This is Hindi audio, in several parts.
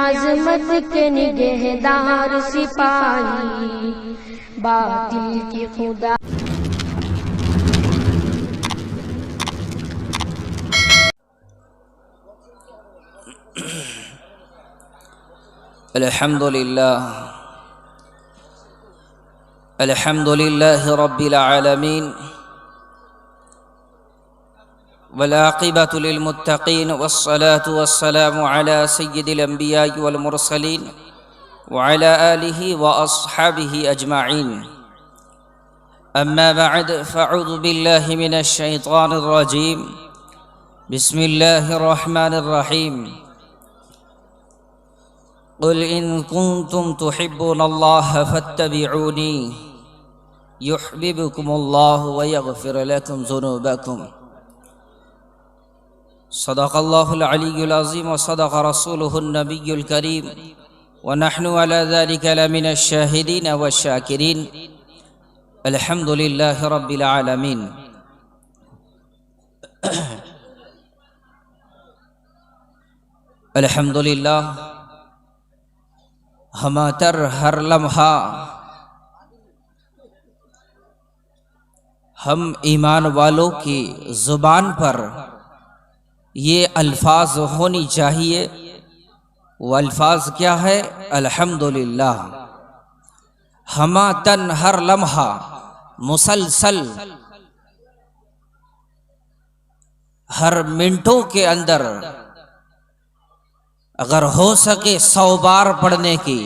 आज़मत के निगहदार सिपाही, बातिल की खुदा। अल्हम्दुलिल्लाह रब्बिल आलमीन वल आक़िबतु लिल मुत्तक़ीन वस्सलातु वस्सलामु अला सय्यिदिल अंबिया'i वल मुरसलीन व अला आलिहि व अस्हाबिहि अजमाइन। अम्मा बअद फ़अऊज़ु बिल्लाहि मिनश शैतानिर रजीम। बिस्मिल्लाहिर रहमानिर रहीम। क़ुल इन कुन्तुम तुहिब्बूनल्लाह फ़त्तबिऊनी युह्बिबकुमुल्लाहु व यग़फ़िर लकुम ज़ुनूबकुम। सदक़ल्लाहुल अलीयुल अज़ीम व सदक़ रसूलुहुन नबियुल करीम व नहनु अला ज़ालिका लमिनश शाहिदीन व शाकिरीन। अल्हम्दुलिल्लाहि रब्बिल आलमीन। अल्हम्दुलिल्लाह, हमातर हर लम्हा हम ईमान वालों की ज़ुबान पर ये अल्फाज होनी चाहिए। वो अल्फाज क्या है? अल्हम्दुलिल्लाह। हमातन हर लम्हा मुसलसल हर मिनटों के अंदर अगर हो सके 100 बार पढ़ने की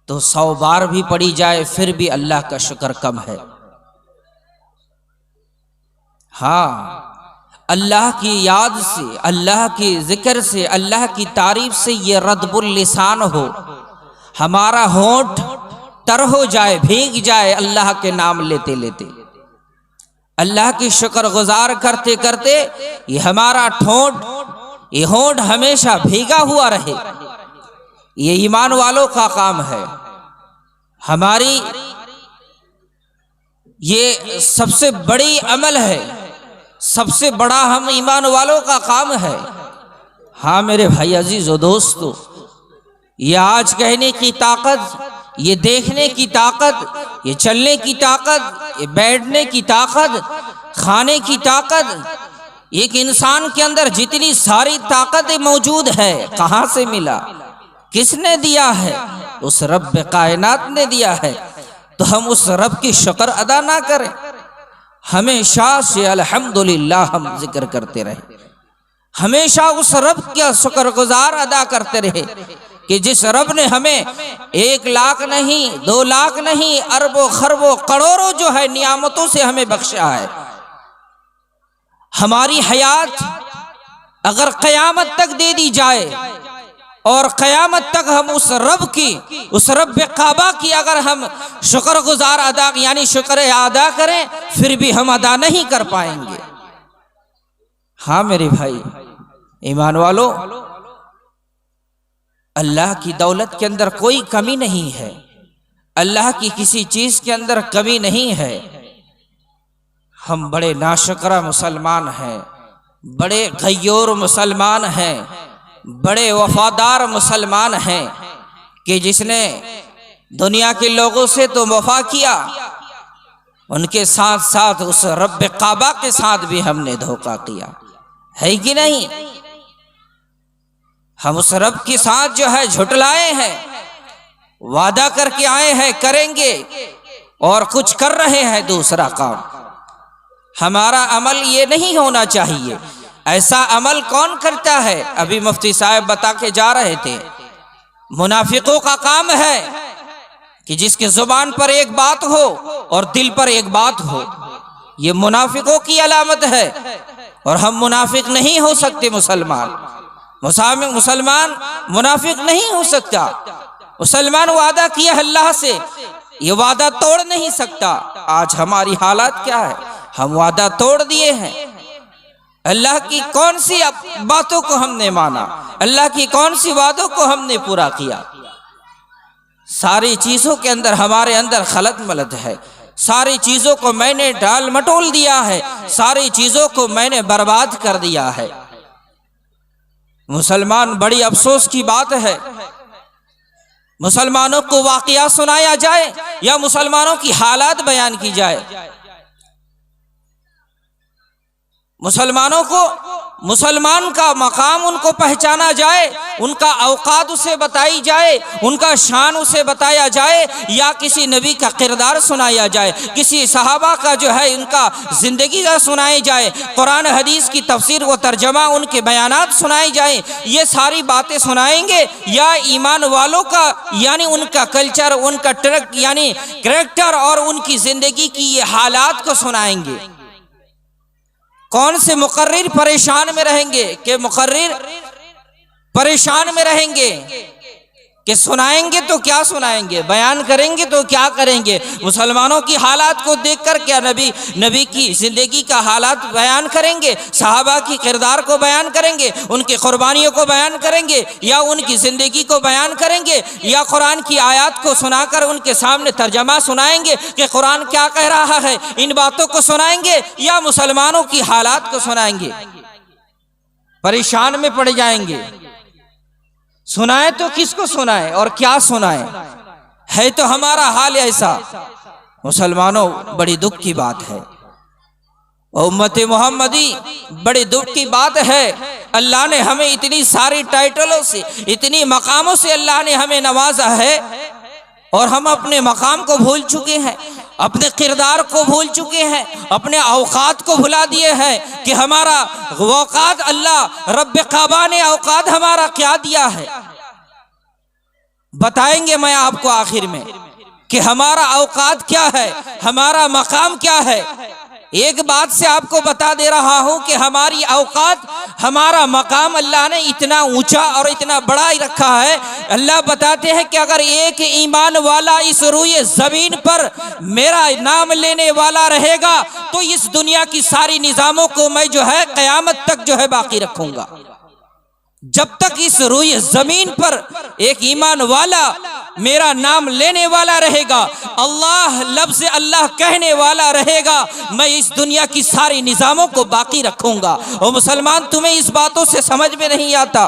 तो 100 बार भी पढ़ी जाए फिर भी अल्लाह का शुक्र कम है। हाँ, अल्लाह की याद से, अल्लाह की जिक्र से, अल्लाह की तारीफ से ये रद्बुल लिसान हो, हमारा होंठ तर हो जाए, भीग जाए अल्लाह के नाम लेते लेते, अल्लाह की शुक्र गुजार करते करते ये हमारा ये होंठ हमेशा भीगा हुआ रहे। ये ईमान वालों का काम है। हमारी ये सबसे बड़ी अमल है, सबसे बड़ा हम ईमान वालों का काम है। हाँ मेरे भाई अजीजों दोस्तों, ये आज कहने की ताकत, ये देखने की ताकत, ये चलने की ताकत, ये बैठने की ताकत, खाने की ताकत, एक इंसान के अंदर जितनी सारी ताकतें मौजूद है, कहाँ से मिला? किसने दिया है? उस रब कायनात ने दिया है। तो हम उस रब की शुक्र अदा ना करें? हमेशा से अल्हम्दुलिल्लाह हम जिक्र करते रहे, हमेशा उस रब का शुक्रगुजार अदा करते रहे कि जिस रब ने हमें 1 लाख नहीं, 2 लाख नहीं, अरबों खरबों करोड़ों जो है नियामतों से हमें बख्शा है। हमारी हयात अगर क़यामत तक दे दी जाए और क़यामत तक हम उस रब की, उस रब काबा की अगर हम शुक्रगुजार अदा यानी शुक्र अदा करें फिर भी हम अदा नहीं कर पाएंगे। हाँ मेरे भाई ईमान वालों, अल्लाह की दौलत के अंदर कोई कमी नहीं है, अल्लाह की किसी चीज के अंदर कमी नहीं है। हम बड़े नाशुक्रा मुसलमान हैं, बड़े गय्योर मुसलमान हैं, बड़े वफादार मुसलमान हैं कि जिसने दुनिया के लोगों से तो वफा किया, उनके साथ साथ उस रब काबा के साथ भी हमने धोखा किया है कि नहीं? हम उस रब के साथ जो है झुटलाए हैं, वादा करके आए हैं करेंगे और कुछ कर रहे हैं दूसरा काम। हमारा अमल ये नहीं होना चाहिए। ऐसा अमल कौन करता है? अभी मुफ्ती साहब बता के जा रहे थे, मुनाफिकों का काम है कि जिसके जुबान पर एक बात हो और दिल पर एक बात हो। ये मुनाफिकों की अलामत है और हम मुनाफिक नहीं हो सकते। मुसलमान मुनाफिक नहीं हो सकता। मुसलमान वादा किया अल्लाह से, ये वादा तोड़ नहीं सकता। आज हमारी हालत क्या है? हम वादा तोड़ दिए हैं। अल्लाह की कौन सी बातों को हमने माना? अल्लाह की कौन सी वादों को हमने पूरा किया? सारी चीजों के अंदर हमारे अंदर खलत मलत है। सारी चीजों को मैंने डाल मटोल दिया है, सारी चीजों को मैंने बर्बाद कर दिया है। मुसलमान, बड़ी अफसोस की बात है मुसलमानों को वाक़या सुनाया जाए या मुसलमानों की हालात बयान की जाए। मुसलमानों को मुसलमान का मकाम उनको पहचाना जाए, उनका औकात उसे बताई जाए, उनका शान उसे बताया जाए, या किसी नबी का किरदार सुनाया जाए, किसी सहाबा का जो है उनका ज़िंदगी का सुनाई जाए, कुरान हदीस की तफसीर व तर्जमा उनके बयानात सुनाई जाए। ये सारी बातें सुनाएंगे या ईमान वालों का यानी उनका कल्चर, उनका यानी करैक्टर और उनकी ज़िंदगी की ये हालात को सुनाएंगे। कौन से मुकर्रिर परेशान में रहेंगे कि मुकर्रिर परेशान में रहेंगे कि सुनाएंगे तो क्या सुनाएंगे, बयान करेंगे तो क्या करेंगे। मुसलमानों की हालात को देखकर क्या नबी की ज़िंदगी का हालात बयान करेंगे, सहाबा की किरदार को बयान करेंगे, उनकी कुर्बानियों को बयान करेंगे, या उनकी ज़िंदगी को बयान करेंगे, या कुरान की आयत को सुनाकर उनके सामने तर्जमा सुनाएंगे कि कुरान क्या कह रहा है। इन बातों को सुनाएंगे या मुसलमानों की हालात को सुनाएंगे। परेशान में पड़ जाएंगे। सुनाए तो किसको सुनाए और क्या सुनाए, है तो हमारा हाल ऐसा। मुसलमानों, बड़ी दुख की बात है, उम्मत मोहम्मदी बड़ी दुख की बात है। अल्लाह ने हमें इतनी सारी टाइटलों से, इतनी मकामों से अल्लाह ने हमें नवाजा है, और हम अपने मकाम को भूल चुके हैं, अपने किरदार को भूल चुके हैं, अपने औकात को भुला दिए हैं कि हमारा औकात अल्लाह रब्बे काबा ने औकात हमारा क्या दिया है। बताएंगे मैं आपको आखिर में कि हमारा औकात क्या है, हमारा मकाम क्या है। एक बात से आपको बता दे रहा हूं कि हमारी औकात, हमारा मकाम अल्लाह ने इतना ऊंचा और इतना बड़ा ही रखा है। अल्लाह बताते हैं कि अगर एक ईमान वाला इस रूए जमीन पर मेरा नाम लेने वाला रहेगा तो इस दुनिया की सारी निजामों को मैं जो है कयामत तक जो है बाकी रखूंगा। जब तक इस रूए जमीन पर एक ईमान वाला मेरा नाम लेने वाला रहेगा, अल्लाह लफ्ज़ अल्लाह कहने वाला रहेगा, मैं इस दुनिया की सारी निज़ामों को बाकी रखूंगा। और मुसलमान, तुम्हें इस बातों से समझ में नहीं आता,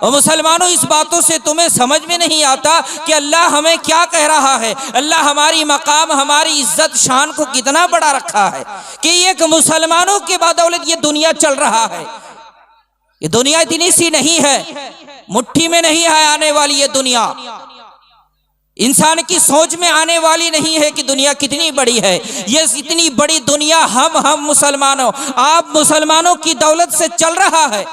और मुसलमानों इस बातों से तुम्हें समझ में नहीं आता कि अल्लाह हमें क्या कह रहा है। अल्लाह हमारी मकाम, हमारी इज्जत शान को कितना बड़ा रखा है कि एक मुसलमानों के बदौलत ये दुनिया चल रहा है। ये दुनिया इतनी सी नहीं है, मुट्ठी में नहीं है आने वाली ये दुनिया, इंसान की सोच में आने वाली नहीं है कि दुनिया कितनी बड़ी है। ये इतनी बड़ी दुनिया हम मुसलमानों, आप मुसलमानों की दौलत से चल रहा है।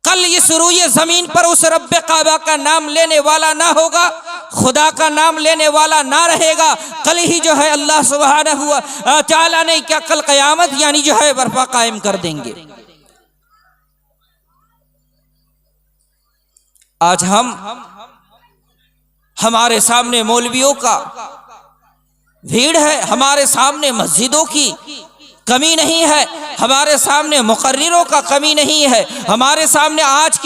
कल इस रूए जमीन पर उस रब्बे काबा का नाम लेने वाला ना होगा, खुदा का नाम लेने वाला ना रहेगा। कल ही जो है अल्लाह सुब्हानहू व तआला ने क्या कल क़यामत यानी जो है बर्पा कायम कर देंगे। आज हमारे सामने मौलवियों का भीड़ है, हमारे सामने मस्जिदों की कमी नहीं है, हमारे सामने मुकर्रिरों का कमी नहीं है, हमारे सामने आज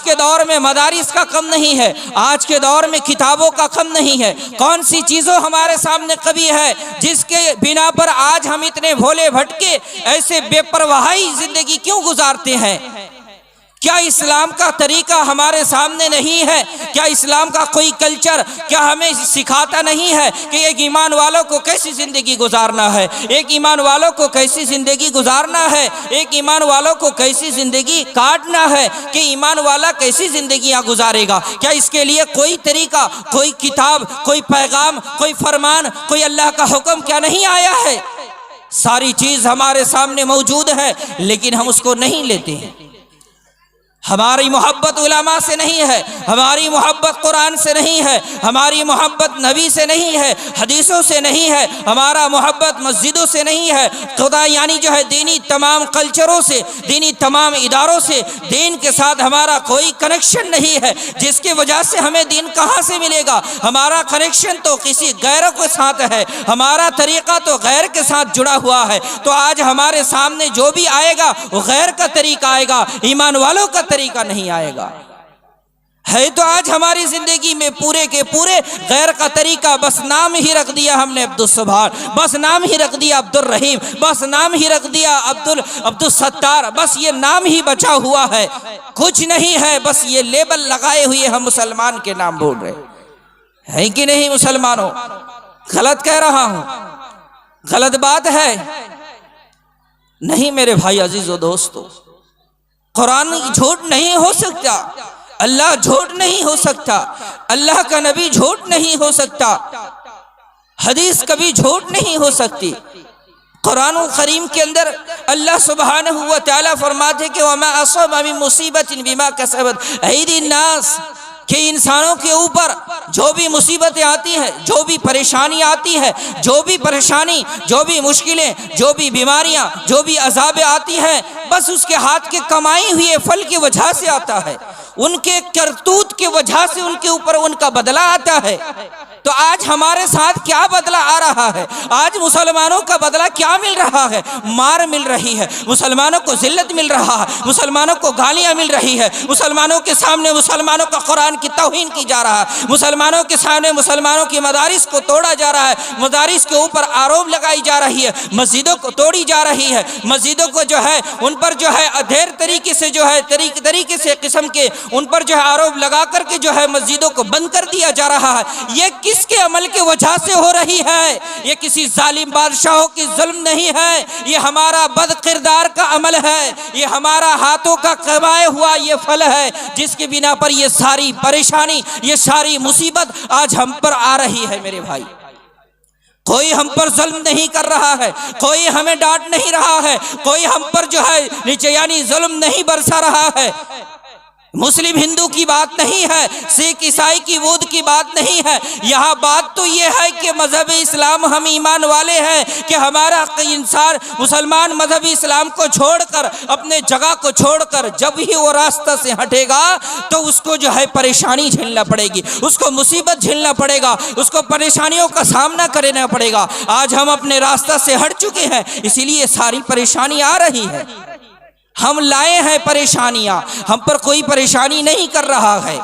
के दौर में मदारिस का कम नहीं है, आज के दौर में किताबों का कम नहीं है। कौन सी चीज़ों हमारे सामने कमी है जिसके बिना पर आज हम इतने भोले भटके ऐसे बेपरवाही जिंदगी क्यों गुजारते हैं? क्या इस्लाम का तरीका हमारे सामने नहीं है? क्या इस्लाम का कोई कल्चर क्या हमें सिखाता नहीं है कि एक ईमान वालों को कैसी ज़िंदगी गुजारना है, एक ईमान वालों को कैसी ज़िंदगी गुजारना है, एक ईमान वालों को कैसी ज़िंदगी काटना है, कि ईमान वाला कैसी ज़िंदगियाँ गुजारेगा? क्या इसके लिए कोई तरीका, कोई किताब, कोई पैगाम, कोई फरमान, कोई अल्लाह का हुक्म क्या नहीं आया है? सारी चीज़ हमारे सामने मौजूद है, लेकिन हम उसको नहीं लेते हैं। हमारी मोहब्बत उलमा से नहीं है, हमारी मोहब्बत कुरान से नहीं है, हमारी मोहब्बत नबी से नहीं है, हदीसों से नहीं है, हमारा मोहब्बत मस्जिदों से नहीं है, खुदा यानी जो है दीनी तमाम कल्चरों से, दीनी तमाम इदारों से, दीन के साथ हमारा कोई कनेक्शन नहीं है, जिसकी वजह से हमें दीन कहाँ से मिलेगा? हमारा कनेक्शन तो किसी गैर के साथ है, हमारा तरीक़ा तो गैर के साथ जुड़ा हुआ है। तो आज हमारे सामने जो भी आएगा वो गैर का तरीका आएगा, ईमान वालों का तरीका नहीं आएगा। है तो आज हमारी जिंदगी में पूरे के पूरे गैर का तरीका, बस नाम ही रख दिया हमने अब्दुल सब्बार, बस नाम ही रख दिया अब्दुल रहीम, बस नाम ही रख दिया अब्दुल सत्तार, बस ये नाम ही बचा हुआ है, कुछ नहीं है, बस ये लेबल लगाए हुए हम मुसलमान के नाम बोल रहे हैं कि नहीं मुसलमानों? गलत कह रहा हूं, गलत बात है नहीं मेरे भाई अजीजों दोस्तों। कुरान झूठ नहीं हो सकता, अल्लाह झूठ नहीं हो सकता, अल्लाह का नबी झूठ नहीं हो सकता, हदीस कभी झूठ नहीं हो सकती। कुरान करीम के अंदर अल्लाह सुब्हानहू व तआला फरमाते कि वमा असब मिन मुसीबतिन बिमा कसबत ऐदीन नास, कि इंसानों के ऊपर जो भी मुसीबतें आती हैं, जो भी परेशानी आती है, जो भी परेशानी, जो भी मुश्किलें, जो भी बीमारियां, जो भी अजाबें आती हैं, बस उसके हाथ के कमाई हुए फल की वजह से आता है, उनके करतूत की वजह से उनके ऊपर उनका बदला आता है। तो आज हमारे साथ क्या बदला आ रहा है? आज मुसलमानों का बदला क्या मिल रहा है? मार मिल रही है, मुसलमानों को जिल्लत मिल रहा है, मुसलमानों को गालियां मिल रही है, मुसलमानों के सामने मुसलमानों का कुरान की तौहीन की जा रहा है, मुसलमानों के सामने मुसलमानों की मदारिस को तोड़ा जा रहा है, मदारिस के ऊपर आरोप लगाई जा रही है, मस्जिदों को तोड़ी जा रही है, मस्जिदों को जो है उन पर जो है अधेर तरीके से जो है तरीके से किस्म के उन पर जो है आरोप लगा करके जो है मस्जिदों को बंद कर दिया जा रहा है। ये किसके अमल की वजह से हो रही है? ये किसी जालिम बादशाहों की जुल्म नहीं है, ये हमारा बद किरदार का अमल है, ये हमारा हाथों का कमाया हुआ ये फल है, जिसके बिना पर ये सारी परेशानी, ये सारी मुसीबत आज हम पर आ रही है। मेरे भाई, कोई हम पर जुल्म नहीं कर रहा है, कोई हमें डांट नहीं रहा है, कोई हम पर जो है नीचे यानी जुल्म नहीं बरसा रहा है। मुस्लिम हिंदू की बात नहीं है, सिख ईसाई की बौद्ध की बात नहीं है, यहाँ बात तो ये है कि मजहब इस्लाम हम ईमान वाले हैं कि हमारा इंसान मुसलमान मजहब इस्लाम को छोड़कर अपने जगह को छोड़कर जब ही वो रास्ता से हटेगा तो उसको जो है परेशानी झेलना पड़ेगी, उसको मुसीबत झेलना पड़ेगा, उसको परेशानियों का सामना करना पड़ेगा। आज हम अपने रास्ता से हट चुके हैं, इसीलिए सारी परेशानी आ रही है। हम लाए हैं परेशानियां, हम पर कोई परेशानी नहीं कर रहा है।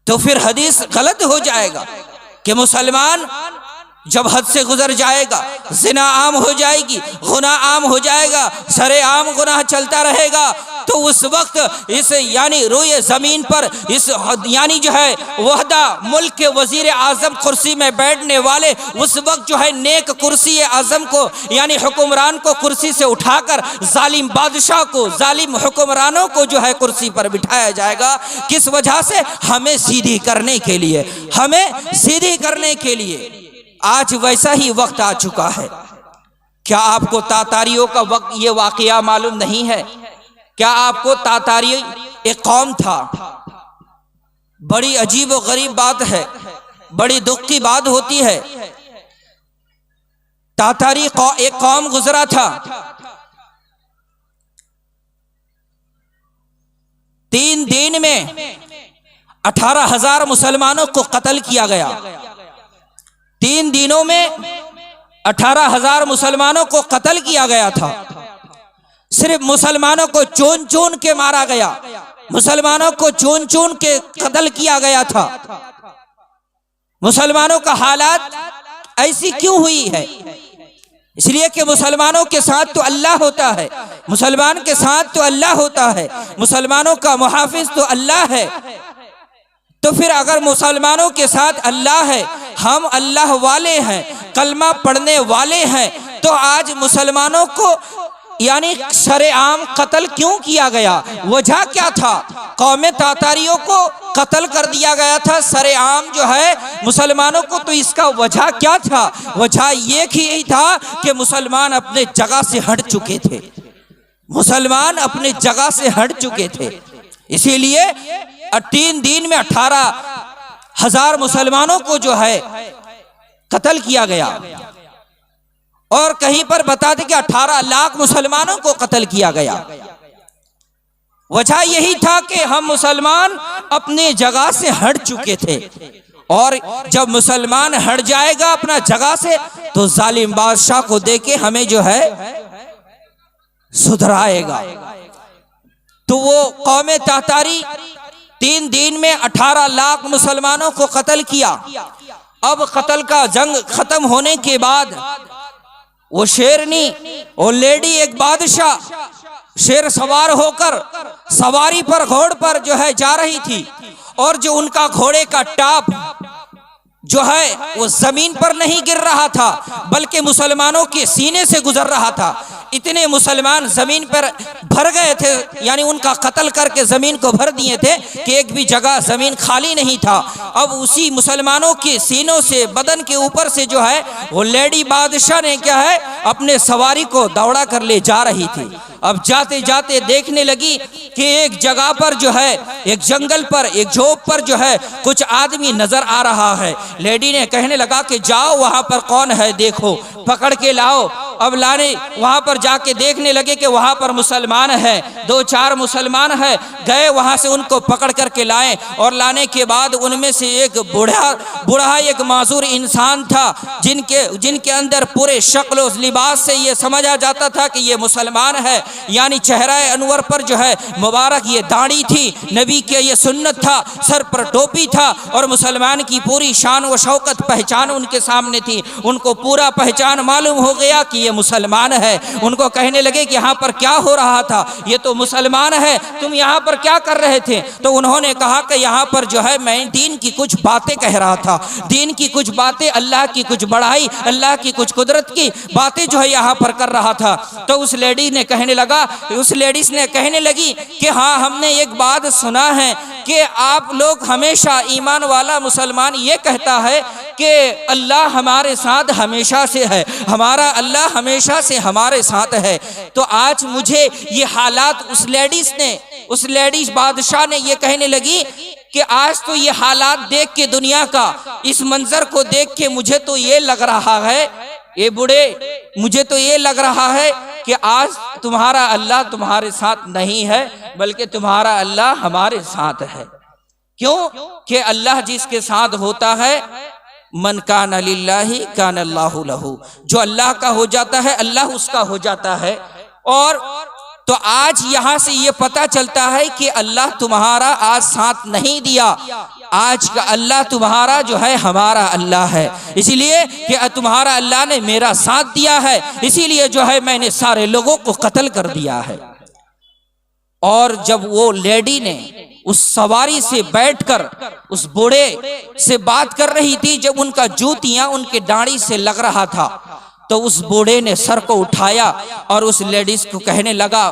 तो फिर हदीस गलत हो जाएगा कि मुसलमान जब हद से गुजर जाएगा, जिना आम हो जाएगी, गुनाह आम हो जाएगा, सरे आम गुनाह चलता रहेगा, तो उस वक्त इस यानी रोए जमीन पर इस यानी जो है वहदा मुल्क के वजीर आजम कुर्सी में बैठने वाले उस वक्त जो है नेक कुर्सी आजम को यानी हुक्मरान को कुर्सी से उठाकर जालिम बादशाह को, जालिम हुक्मरानों को जो है कुर्सी पर बिठाया जाएगा। किस वजह से? हमें सीधी करने के लिए, हमें सीधी करने के लिए। आज वैसा ही वक्त आ चुका है। क्या आपको तातारियों का वक्त ये वाकया मालूम नहीं है? क्या आपको तातारी एक कौम था? बड़ी अजीब और गरीब बात है, बड़ी दुख की बात होती है। तातारी एक कौम गुजरा था, 3 दिन में 18,000 मुसलमानों को कत्ल किया गया। 3 दिनों में 18,000 मुसलमानों को कत्ल किया गया था। सिर्फ मुसलमानों को चुन चुन के मारा गया, मुसलमानों को चुन चुन के कत्ल किया गया था। मुसलमानों का हालात ऐसी क्यों हुई है? इसलिए कि मुसलमानों के साथ तो अल्लाह होता है, मुसलमान के साथ तो अल्लाह होता है, मुसलमानों का मुहाफिज तो अल्लाह है। तो फिर अगर मुसलमानों के साथ अल्लाह है, हम अल्लाह वाले हैं, कलमा पढ़ने वाले हैं, तो आज मुसलमानों को यानी सरेआम कत्ल क्यों किया गया? वजह क्या था? कौम तातारियों को कत्ल कर दिया गया था सरेआम जो है मुसलमानों को, तो इसका वजह क्या था? वजह ये ही था कि मुसलमान अपने जगह से हट चुके थे, मुसलमान अपने जगह से हट चुके थे। इसीलिए 3 दिन में 18,000 मुसलमानों को जो है कत्ल किया गया, और कहीं पर बताते कि 18 लाख मुसलमानों को कत्ल किया गया। वजह यही था कि हम मुसलमान अपने जगह से हट चुके थे, और जब मुसलमान हट जाएगा अपना जगह से तो जालिम बादशाह को देके हमें जो है सुधराएगा। तो वो कौम तातारी 3 दिन में 18 लाख मुसलमानों को कत्ल किया। अब कत्ल का जंग खत्म होने के बाद वो शेरनी, वो लेडी, एक बादशाह शेर सवार होकर सवारी पर, घोड़ पर जो है जा रही थी, और जो उनका घोड़े का टाप जो है वो जमीन पर नहीं गिर रहा था बल्कि मुसलमानों के सीने से गुजर रहा था। इतने मुसलमान जमीन पर भर गए थे, यानी उनका कत्ल करके जमीन को भर दिए थे कि एक भी जगह जमीन खाली नहीं था। अब उसी मुसलमानों के सीनों से, बदन के ऊपर से जो है वो लेडी बादशाह ने क्या है अपने सवारी को दौड़ा कर ले जा रही थी। अब जाते जाते देखने लगी कि एक जगह पर जो है, एक जंगल पर, एक झोप पर जो है कुछ आदमी नजर आ रहा है। लेडी ने कहने लगा कि जाओ वहां पर कौन है देखो, पकड़ के लाओ। अब लाने वहां पर जाके देखने लगे कि वहां पर मुसलमान है, 2-4 मुसलमान है। गए वहां से उनको पकड़ करके लाए, और लाने के बाद उनमें से एक बूढ़ा एक माजूर इंसान था, जिनके अंदर पूरे शक्ल लिबास से ये समझा जाता था कि ये मुसलमान है। यानी चेहरा अनवर पर जो है मुबारक ये दाढ़ी थी, नबी के ये सुन्नत था, सर पर टोपी था, और मुसलमान की पूरी शान व शौकत पहचान उनके सामने थी। उनको पूरा पहचान मालूम हो गया कि ये मुसलमान है। उनको कहने लगे कि यहाँ पर क्या हो रहा था, ये तो मुसलमान है, तुम यहाँ पर क्या कर रहे थे? तो उन्होंने कहा कि यहाँ पर जो है मैं दीन की कुछ बातें कह रहा था, दीन की कुछ बातें, अल्लाह की कुछ बड़ाई, अल्लाह की कुछ कुदरत की बातें जो है यहाँ पर कर रहा था। तो उस लेडीज ने कहने लगी कि हाँ, हमने एक बात सुना है कि आप लोग हमेशा, ईमान वाला मुसलमान ये कहता है कि अल्लाह हमारे साथ हमेशा से है, हमारा अल्लाह हमेशा से हमारे साथ है। तो आज मुझे ये हालात उस लेडीज बादशाह ने ये कहने लगी कि आज तो ये हालात देख के, दुनिया का इस मंजर को देख के मुझे तो ये लग रहा है, ये बूढ़े, मुझे तो ये लग रहा है कि आज तुम्हारा अल्लाह तुम्हारे साथ नहीं है बल्कि तुम्हारा अल्लाह हमारे साथ है। क्यों? कि अल्लाह जिसके साथ होता है, मन कान लिल्लाहि कान अल्लाहु लहू, जो अल्लाह का हो जाता है अल्लाह उसका हो जाता है। और तो आज यहां से ये पता चलता है कि अल्लाह तुम्हारा आज साथ नहीं दिया, आज का अल्लाह तुम्हारा जो है हमारा अल्लाह है। इसीलिए कि तुम्हारा अल्लाह ने मेरा साथ दिया है, इसीलिए जो है मैंने सारे लोगों को कत्ल कर दिया है। और जब वो लेडी ने उस सवारी से बैठकर उस बूढ़े से बात कर रही थी, जब उनका जूतियां उनके दाढ़ी से लग रहा था, तो उस बूढ़े ने सर को उठाया और उस लेडीज को कहने लगा,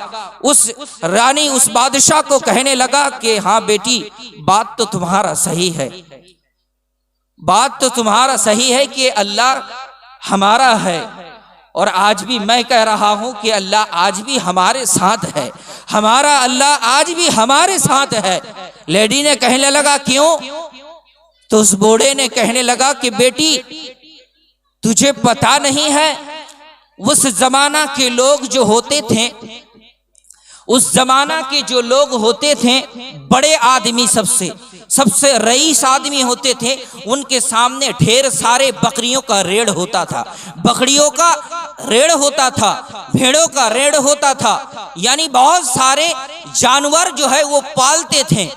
उस रानी, उस बादशाह को कहने लगा कि हाँ बेटी, बात तो तुम्हारा सही है, बात तो तुम्हारा सही है कि अल्लाह हमारा है। और आज भी मैं कह रहा हूं कि अल्लाह आज भी हमारे साथ है, हमारा अल्लाह आज भी हमारे साथ है। लेडी ने कहने लगा क्यों? तो उस बूढ़े ने कहने लगा कि बेटी, तुझे पता नहीं है उस जमाना के लोग जो होते थे, उस जमाना के जो लोग होते थे, बड़े आदमी, सबसे रईस आदमी होते थे, उनके सामने ढेर सारे बकरियों का रेड़ होता था, बकरियों का रेड़ होता था, भेड़ों का रेड़ होता था, यानी बहुत सारे जानवर जो है वो पालते थे।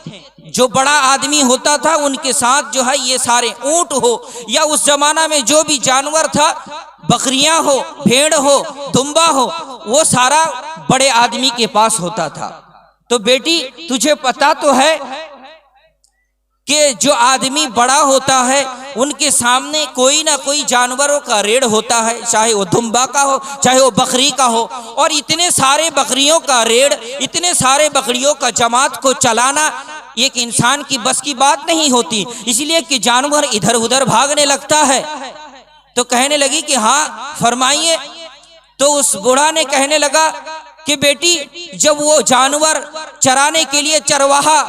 जो बड़ा आदमी होता था उनके साथ जो है ये सारे ऊंट हो या उस जमाना में जो भी जानवर था, बकरियां हो, भेड़ हो, दुम्बा हो, वो सारा बड़े आदमी के पास होता था। तो बेटी, तुझे पता तो है कि जो आदमी बड़ा होता है उनके सामने कोई ना कोई जानवरों का रेड़ होता है, चाहे वो दुम्बा का हो, चाहे वो बकरी का हो। और इतने सारे बकरियों का रेड़, इतने सारे बकरियों का जमात को चलाना एक इंसान की बस की बात नहीं होती, इसलिए कि जानवर इधर उधर भागने लगता है। तो कहने लगी कि हाँ फरमाइए। तो उस बूढ़ा ने कहने लगा कि बेटी, जब वो जानवर चराने के लिए चरवाहा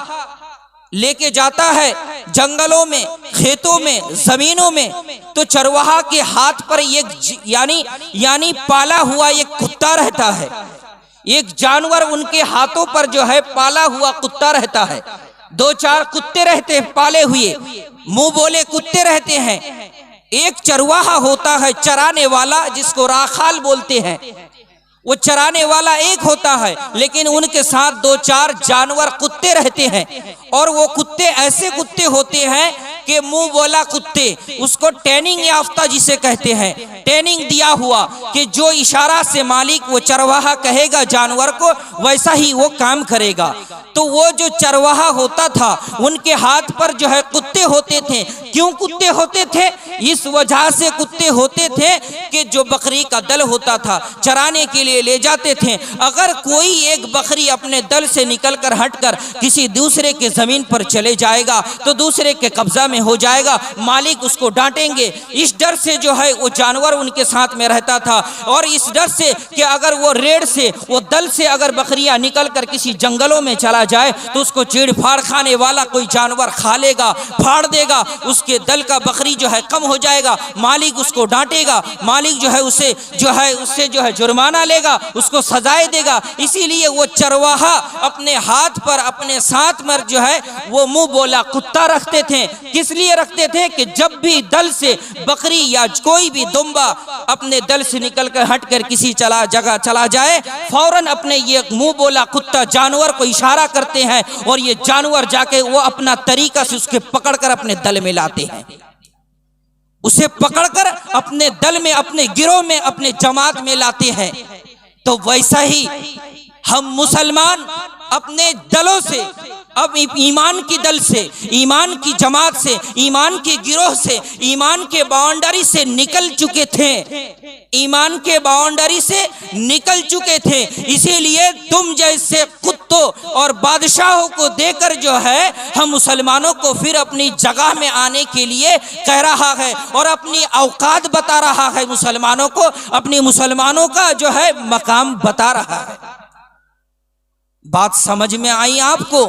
लेके जाता है जंगलों में, खेतों में, जमीनों में, तो चरवाहा के हाथ पर एक यानी पाला हुआ एक कुत्ता रहता है, एक जानवर उनके हाथों पर जो है पाला हुआ कुत्ता रहता है। 2-4 कुत्ते रहते हैं पाले हुए, मुंह बोले कुत्ते रहते हैं। एक चरवाहा होता है चराने वाला, जिसको राखाल बोलते हैं, वो चराने वाला एक होता है, लेकिन उनके साथ 2-4 जानवर कुत्ते रहते हैं। और वो कुत्ते ऐसे कुत्ते होते हैं कि मुंह बोला कुत्ते, उसको ट्रेनिंग याफ्ता जिसे कहते हैं, ट्रेनिंग दिया हुआ कि जो इशारा से मालिक वो चरवाहा कहेगा जानवर को वैसा ही वो काम करेगा। तो वो जो चरवाहा होता था उनके हाथ पर जो है कुत्ते होते थे। क्यों कुत्ते होते थे? इस वजह से कुत्ते होते थे कि जो बकरी का दल होता था चराने के लिए ले जाते थे, अगर कोई एक बकरी अपने दल से निकलकर हटकर किसी दूसरे के जमीन पर चले जाएगा तो दूसरे के कब्जा में हो जाएगा, मालिक उसको डांटेंगे। इस डर से जो है वो जानवर उनके साथ में रहता था, और इस डर से कि अगर वो रेड से वो दल से अगर बकरियां निकलकर किसी जंगलों में चला जाए तो उसको चीड़ फाड़ खाने वाला कोई जानवर खा लेगा, फाड़ देगा, उसके दल का बकरी जो है कम हो जाएगा, मालिक उसको डांटेगा, मालिक जो है उससे जो है जुर्माना लेगा, उसको सजाएं देगा। इसीलिए वो चरवाहा अपने हाथ पर अपने साथ में जो है वो मुंह बोला कुत्ता रखते थे। किस लिए रखते थे? कि जब भी दल से बकरी या कोई भी दुम्बा अपने दल से निकलकर हटकर किसी जगह चला जाए, फौरन अपने ये मुंह बोला कुत्ता जानवर को इशारा करते हैं और ये जानवर जाके वो अपना तरीका से उसके पकड़कर अपने दल में लाते हैं, उसे पकड़कर अपने दल में, अपने गिरोह में, अपने जमात में लाते हैं। तो वैसा ही हम मुसलमान अपने दलों से, अब ईमान की दल से, ईमान की जमात से, ईमान के गिरोह से, ईमान के बाउंड्री से निकल चुके थे, ईमान के बाउंड्री से निकल चुके थे। इसीलिए तुम जैसे कुत्तों और बादशाहों को देकर जो है हम मुसलमानों को फिर अपनी जगह में आने के लिए कह रहा है और अपनी औकात बता रहा है, मुसलमानों को अपनी मुसलमानों का जो है मकाम बता रहा है। बात समझ में आई आपको?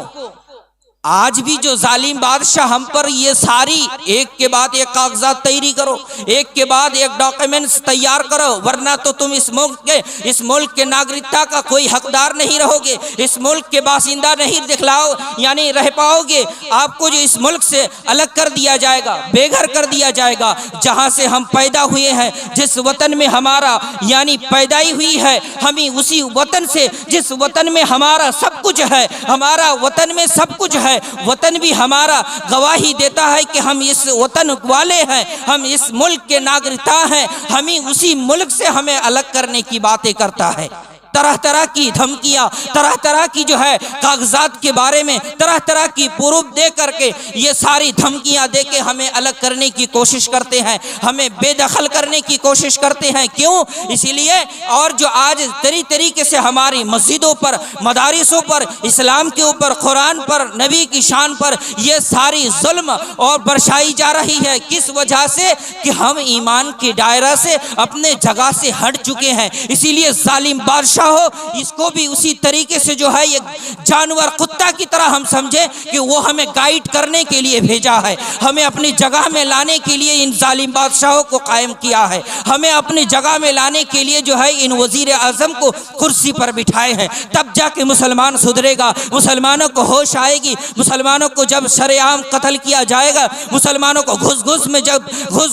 आज भी जो जालिम बादशाह हम पर ये सारी एक के बाद एक कागजात तैयारी करो, एक के बाद एक डॉक्यूमेंट्स तैयार करो, वरना तो तुम इस मुल्क के नागरिकता का कोई हकदार नहीं रहोगे, इस मुल्क के बासिंदा नहीं दिखलाओ यानी रह पाओगे। आपको जो इस मुल्क से अलग कर दिया जाएगा, बेघर कर दिया जाएगा, जहां से हम पैदा हुए हैं, जिस वतन में हमारा यानी पैदाई हुई है, हमें उसी वतन से, जिस वतन में हमारा सब कुछ है, हमारा वतन में सब कुछ है, वतन भी हमारा गवाही देता है कि हम इस वतन वाले हैं, हम इस मुल्क के नागरिकता हैं, हमें उसी मुल्क से हमें अलग करने की बातें करता है। तरह तरह की धमकियां, तरह तरह की जो है कागजात के बारे में तरह तरह की प्रूफ दे करके ये सारी धमकियां दे के हमें अलग करने की कोशिश करते हैं, हमें बेदखल करने की कोशिश करते हैं। क्यों? इसीलिए और जो आज तरीके से हमारी मस्जिदों पर, मदारिसों पर, इस्लाम के ऊपर, कुरान पर, नबी की शान पर ये सारी जुल्म और बरसाई जा रही है। किस वजह से? कि हम ईमान के दायरा से अपने जगह से हट चुके हैं। इसीलिए जालिम बादशाह हो, इसको भी उसी तरीके से जो है ये जानवर कुत्ता की तरह हम समझे कि वो हमें गाइड करने के लिए भेजा है, हमें अपनी जगह में लाने के लिए इन जालिम बादशाहों को कायम किया है, हमें अपनी जगह में लाने के लिए जो है इन वजीर आजम को कुर्सी पर बिठाए हैं। तब जाके मुसलमान सुधरेगा, मुसलमानों को होश आएगी। मुसलमानों को जब शरेआम कत्ल किया जाएगा, मुसलमानों को घुस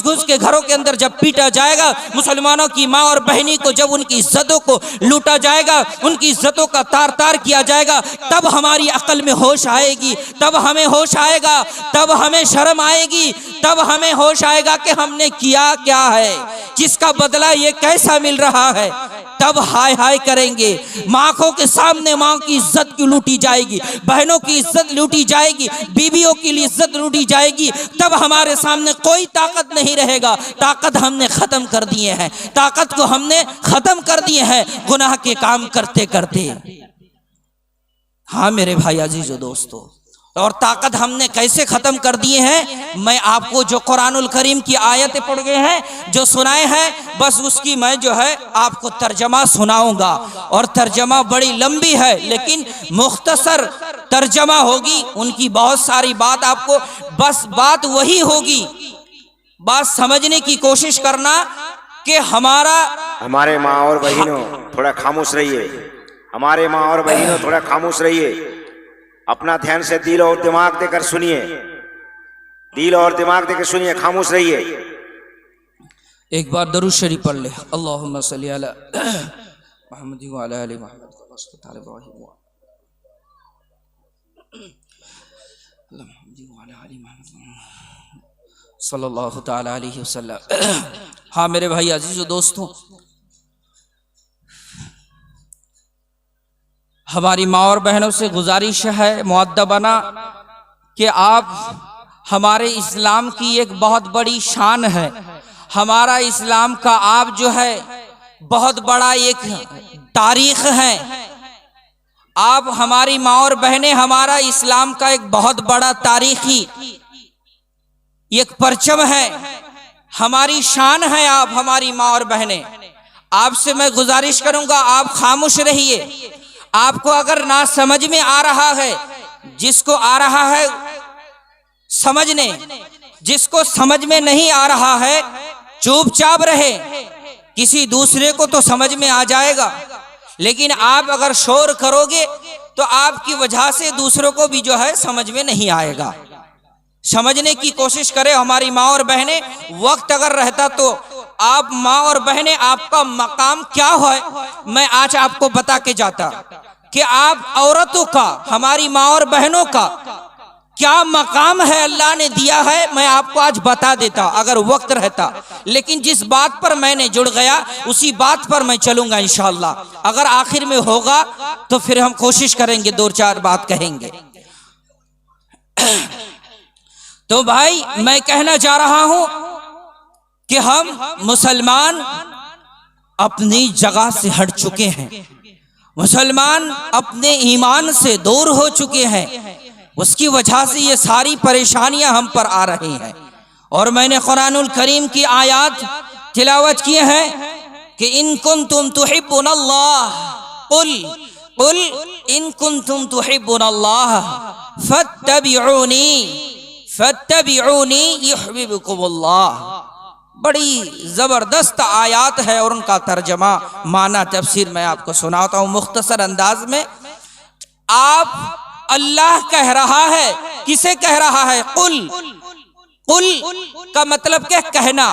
घुस के घरों के अंदर जब पीटा जाएगा, मुसलमानों की माँ और बहनी को जब उनकी इज्जतों को लूटा जाएगा, उनकी इज्जतों का तार तार किया जाएगा, तब हमारी अकल में होश आएगी, तब हमें होश आएगा, तब हमें शर्म आएगी, तब हमें होश आएगा कि हमने किया क्या है, किसका बदला ये कैसा मिल रहा है। तब हाय हाय करेंगे। माँ के सामने माँ की इज्जत की लूटी जाएगी, बहनों की इज्जत लूटी जाएगी, बीवियों की इज्जत लूटी जाएगी, तब हमारे सामने कोई ताकत नहीं रहेगा। ताकत हमने खत्म कर दिए हैं, ताकत को हमने खत्म कर दिए हैं गुनाह के काम करते करते। हाँ मेरे भाई अजीजों दोस्तों, और ताकत हमने कैसे खत्म कर दिए हैं, मैं आपको जो कुरानुल करीम की आयतें पढ़ गए हैं, जो सुनाए हैं, बस उसकी मैं जो है आपको तर्जमा सुनाऊंगा। और तर्जमा बड़ी लंबी है लेकिन मुख्तसर तर्जमा होगी, उनकी बहुत सारी बात आपको, बस बात वही होगी। बात समझने की कोशिश करना कि हमारे माँ और बहनों थोड़ा खामोश रहिए, हमारे माँ और बहनों थोड़ा खामोश रहिए, अपना ध्यान से दिल और दिमाग देकर सुनिए, दिल और दिमाग देकर सुनिए, खामोश रहिए। एक बार दरूद शरीफ पढ़ ले, अल्लाहुम्मा सल्ली अला मोहम्मद व अला आलि मोहम्मद कमा सल्लैता अला इब्राहीम व अला मुहम्मद व अला आलि मोहम्मद सल्लल्लाहु तआला अलैहि वसल्लम। हाँ मेरे भाई अजीज़ दोस्तों, हमारी माँ और बहनों से गुजारिश है मुअद्दबना कि आप, हमारे इस्लाम की एक बहुत बड़ी शान है, हमारा इस्लाम का आप जो है बहुत बड़ा एक तारीख है। आप हमारी माँ और बहनें, हमारा इस्लाम का एक बहुत बड़ा तारीखी एक परचम है, हमारी शान है। आप हमारी माँ और बहनें, आपसे मैं गुजारिश करूंगा आप खामोश रहिए। आपको अगर ना समझ में आ रहा है, जिसको आ रहा है समझने, जिसको समझ में नहीं आ रहा है चुपचाप रहे। किसी दूसरे को तो समझ में आ जाएगा, लेकिन आप अगर शोर करोगे तो आपकी वजह से दूसरों को भी जो है समझ में नहीं आएगा। समझने की कोशिश करें हमारी माँ और बहनें। वक्त अगर रहता तो आप माँ और बहनें, आपका मकाम क्या है मैं आज आपको बता के जाता कि आप औरतों का, हमारी माँ और बहनों का क्या मकाम है अल्लाह ने दिया है, मैं आपको आज बता देता अगर वक्त रहता। लेकिन जिस बात पर मैंने जुड़ गया उसी बात पर मैं चलूंगा इंशाअल्लाह। अगर आखिर में होगा तो फिर हम कोशिश करेंगे, दो चार बात कहेंगे। तो भाई मैं कहना चाह रहा हूं कि हम मुसलमान अपनी जगह से हट चुके हैं, मुसलमान अपने ईमान से दूर हो चुके हैं। उसकी वजह से ये सारी परेशानियां हम पर आ रही हैं। और मैंने कुरानुल करीम की आयत तिलावत किए हैं कि इन कुंतुम तुहिब्बुनल्लाह कुल कुल इन कुंतुम तुहिब्बुनल्लाह फत्तबिऊनी फत्तबिऊनी युहिब्बुकुमुल्लाह। बड़ी जबरदस्त आयत है और उनका तर्जमा माना तफसीर मैं आपको सुनाता हूं मुख्तसर अंदाज में। आप, अल्लाह कह रहा है, किसे कह रहा है? कुल, कुल का मतलब क्या? कहना।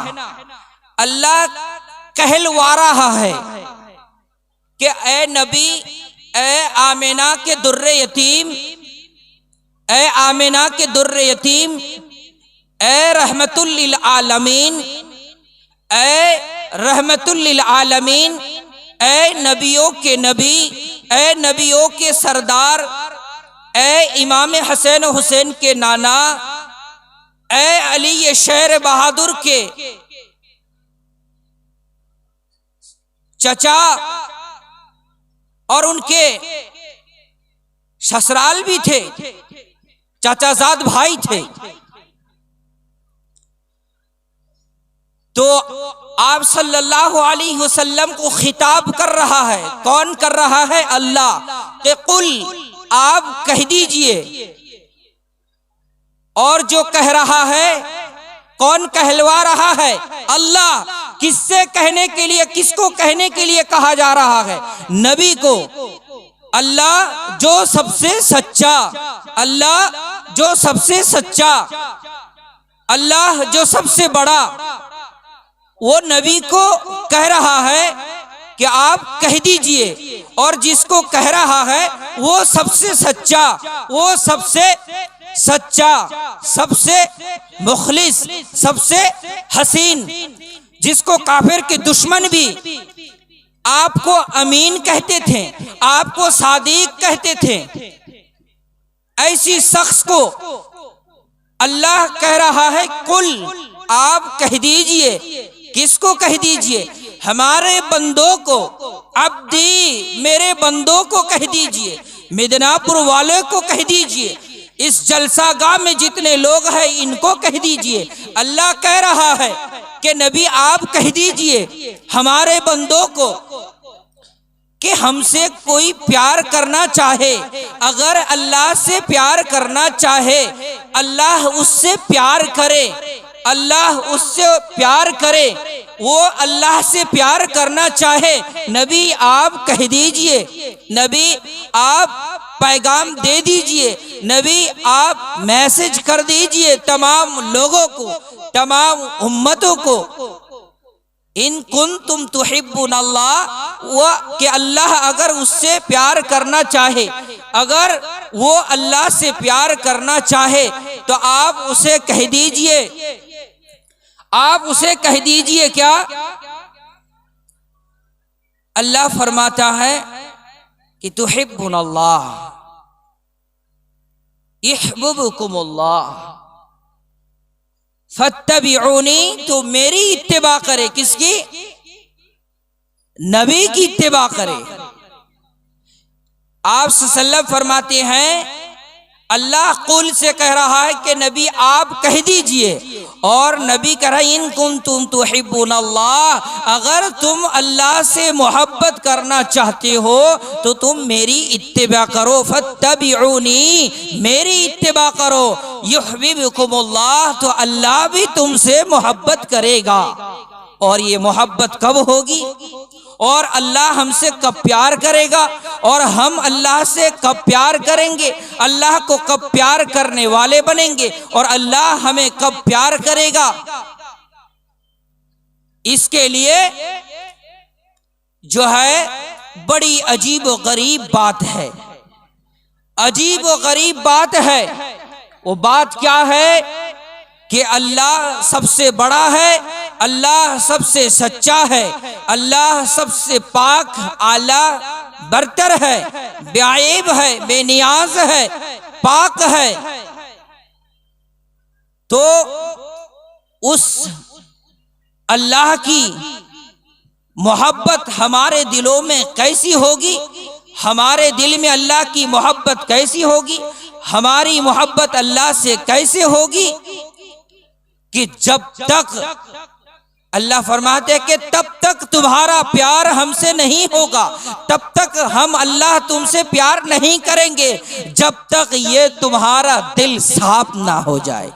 अल्लाह कहलवा रहा है कि ए नबी, ए आमिना के दुर्रे यतीम, ए आमिना के दुर्रे यतीम, ए रहमतुल लिल आलमीन, ए रहमतुल लिल आलमीन, ए नबियों के नबी, ए नबियों के सरदार, ए इमाम हसैन हुसैन के नाना, ए अली शेर बहादुर के चचा और उनके ससुराल भी थे, चाचाजाद भाई थे। तो आप सल्लल्लाहु अलैहि वसल्लम को खिताब कर रहा है। कौन कर रहा है? अल्लाह के कुल, आप कह दीजिए। और जो कह रहा है, कौन कहलवा रहा है? अल्लाह। किससे कहने के लिए, किसको कहने के लिए कहा जा रहा है? नबी को। अल्लाह जो सबसे सच्चा, अल्लाह जो सबसे सच्चा, अल्लाह जो सबसे बड़ा, वो नबी को कह रहा है कि आप कह दीजिए। और जिसको कह रहा है वो सबसे सच्चा, वो सबसे सच्चा, सबसे मुखलिस, सबसे हसीन, जिसको काफिर के दुश्मन भी आपको अमीन कहते थे, आपको सादिक कहते थे, ऐसी शख्स को अल्लाह कह रहा है कुल, आप कह दीजिए। किसको कह दीजिए? हमारे बंदों को, अब्दी, मेरे बंदों को कह दीजिए, मिदनापुर वाले को कह दीजिए, इस जलसागाह में जितने लोग हैं इनको कह दीजिए। अल्लाह कह रहा है कि नबी आप कह दीजिए हमारे बंदों को कि हमसे कोई प्यार करना चाहे, अगर अल्लाह से प्यार करना चाहे, अल्लाह उससे प्यार करे, अल्लाह उससे प्यार करे, वो अल्लाह से प्यार करना चाहे, नबी आप कह दीजिए, नबी आप पैगाम दे दीजिए, नबी आप मैसेज कर दीजिए तमाम लोगों को, तमाम उम्मतों को इन कुंतुम तुहिब्बुन अल्लाह, वो कि अल्लाह अगर उससे प्यार करना चाहे, अगर वो अल्लाह से प्यार करना चाहे तो आप उसे कह दीजिए, आप उसे कह दीजिए क्या? अल्लाह फरमाता है कि तुहिब्बुन अल्लाह यहबुबकुमुल्लाह फत्तबिऊनी, तो मेरी इत्तिबा करे। किसकी? नबी की इत्तिबा करे। आप सल्लल्लाहु फरमाते हैं अल्लाह कुल से कह रहा है कि नबी आप कह दीजिए, और नबी कह रहा है इन कुंतुम तुहिब्बुन अल्लाह, अगर तुम अल्लाह से मोहब्बत करना चाहते हो तो तुम मेरी इत्तिबा करो। फत्तबिऊनी, मेरी इत्तिबा करो। युहब्बिबकुमुल्लाह, तो अल्लाह भी तुमसे मोहब्बत करेगा। और ये मोहब्बत कब होगी, और अल्लाह हमसे कब प्यार करेगा, और हम अल्लाह से कब प्यार करेंगे, अल्लाह को कब प्यार करने वाले बनेंगे, और अल्लाह हमें कब प्यार करेगा। इसके लिए जो है बड़ी अजीब व गरीब बात है, अजीब व गरीब बात है। वो बात क्या है कि अल्लाह सबसे बड़ा है, अल्लाह सबसे सच्चा है, अल्लाह सबसे पाक आला बरतर है, बेअयब है, बेनियाज है, पाक है। तो उस अल्लाह की मोहब्बत हमारे दिलों में कैसी होगी, हमारे दिल में अल्लाह की मोहब्बत कैसी होगी, हमारी मोहब्बत अल्लाह से कैसे होगी कि जब तक अल्लाह फरमाते हैं कि तब तक तुम्हारा प्यार हमसे नहीं होगा, तब तक हम अल्लाह तुमसे प्यार नहीं करेंगे, जब तक ये तुम्हारा दिल साफ ना हो जाए,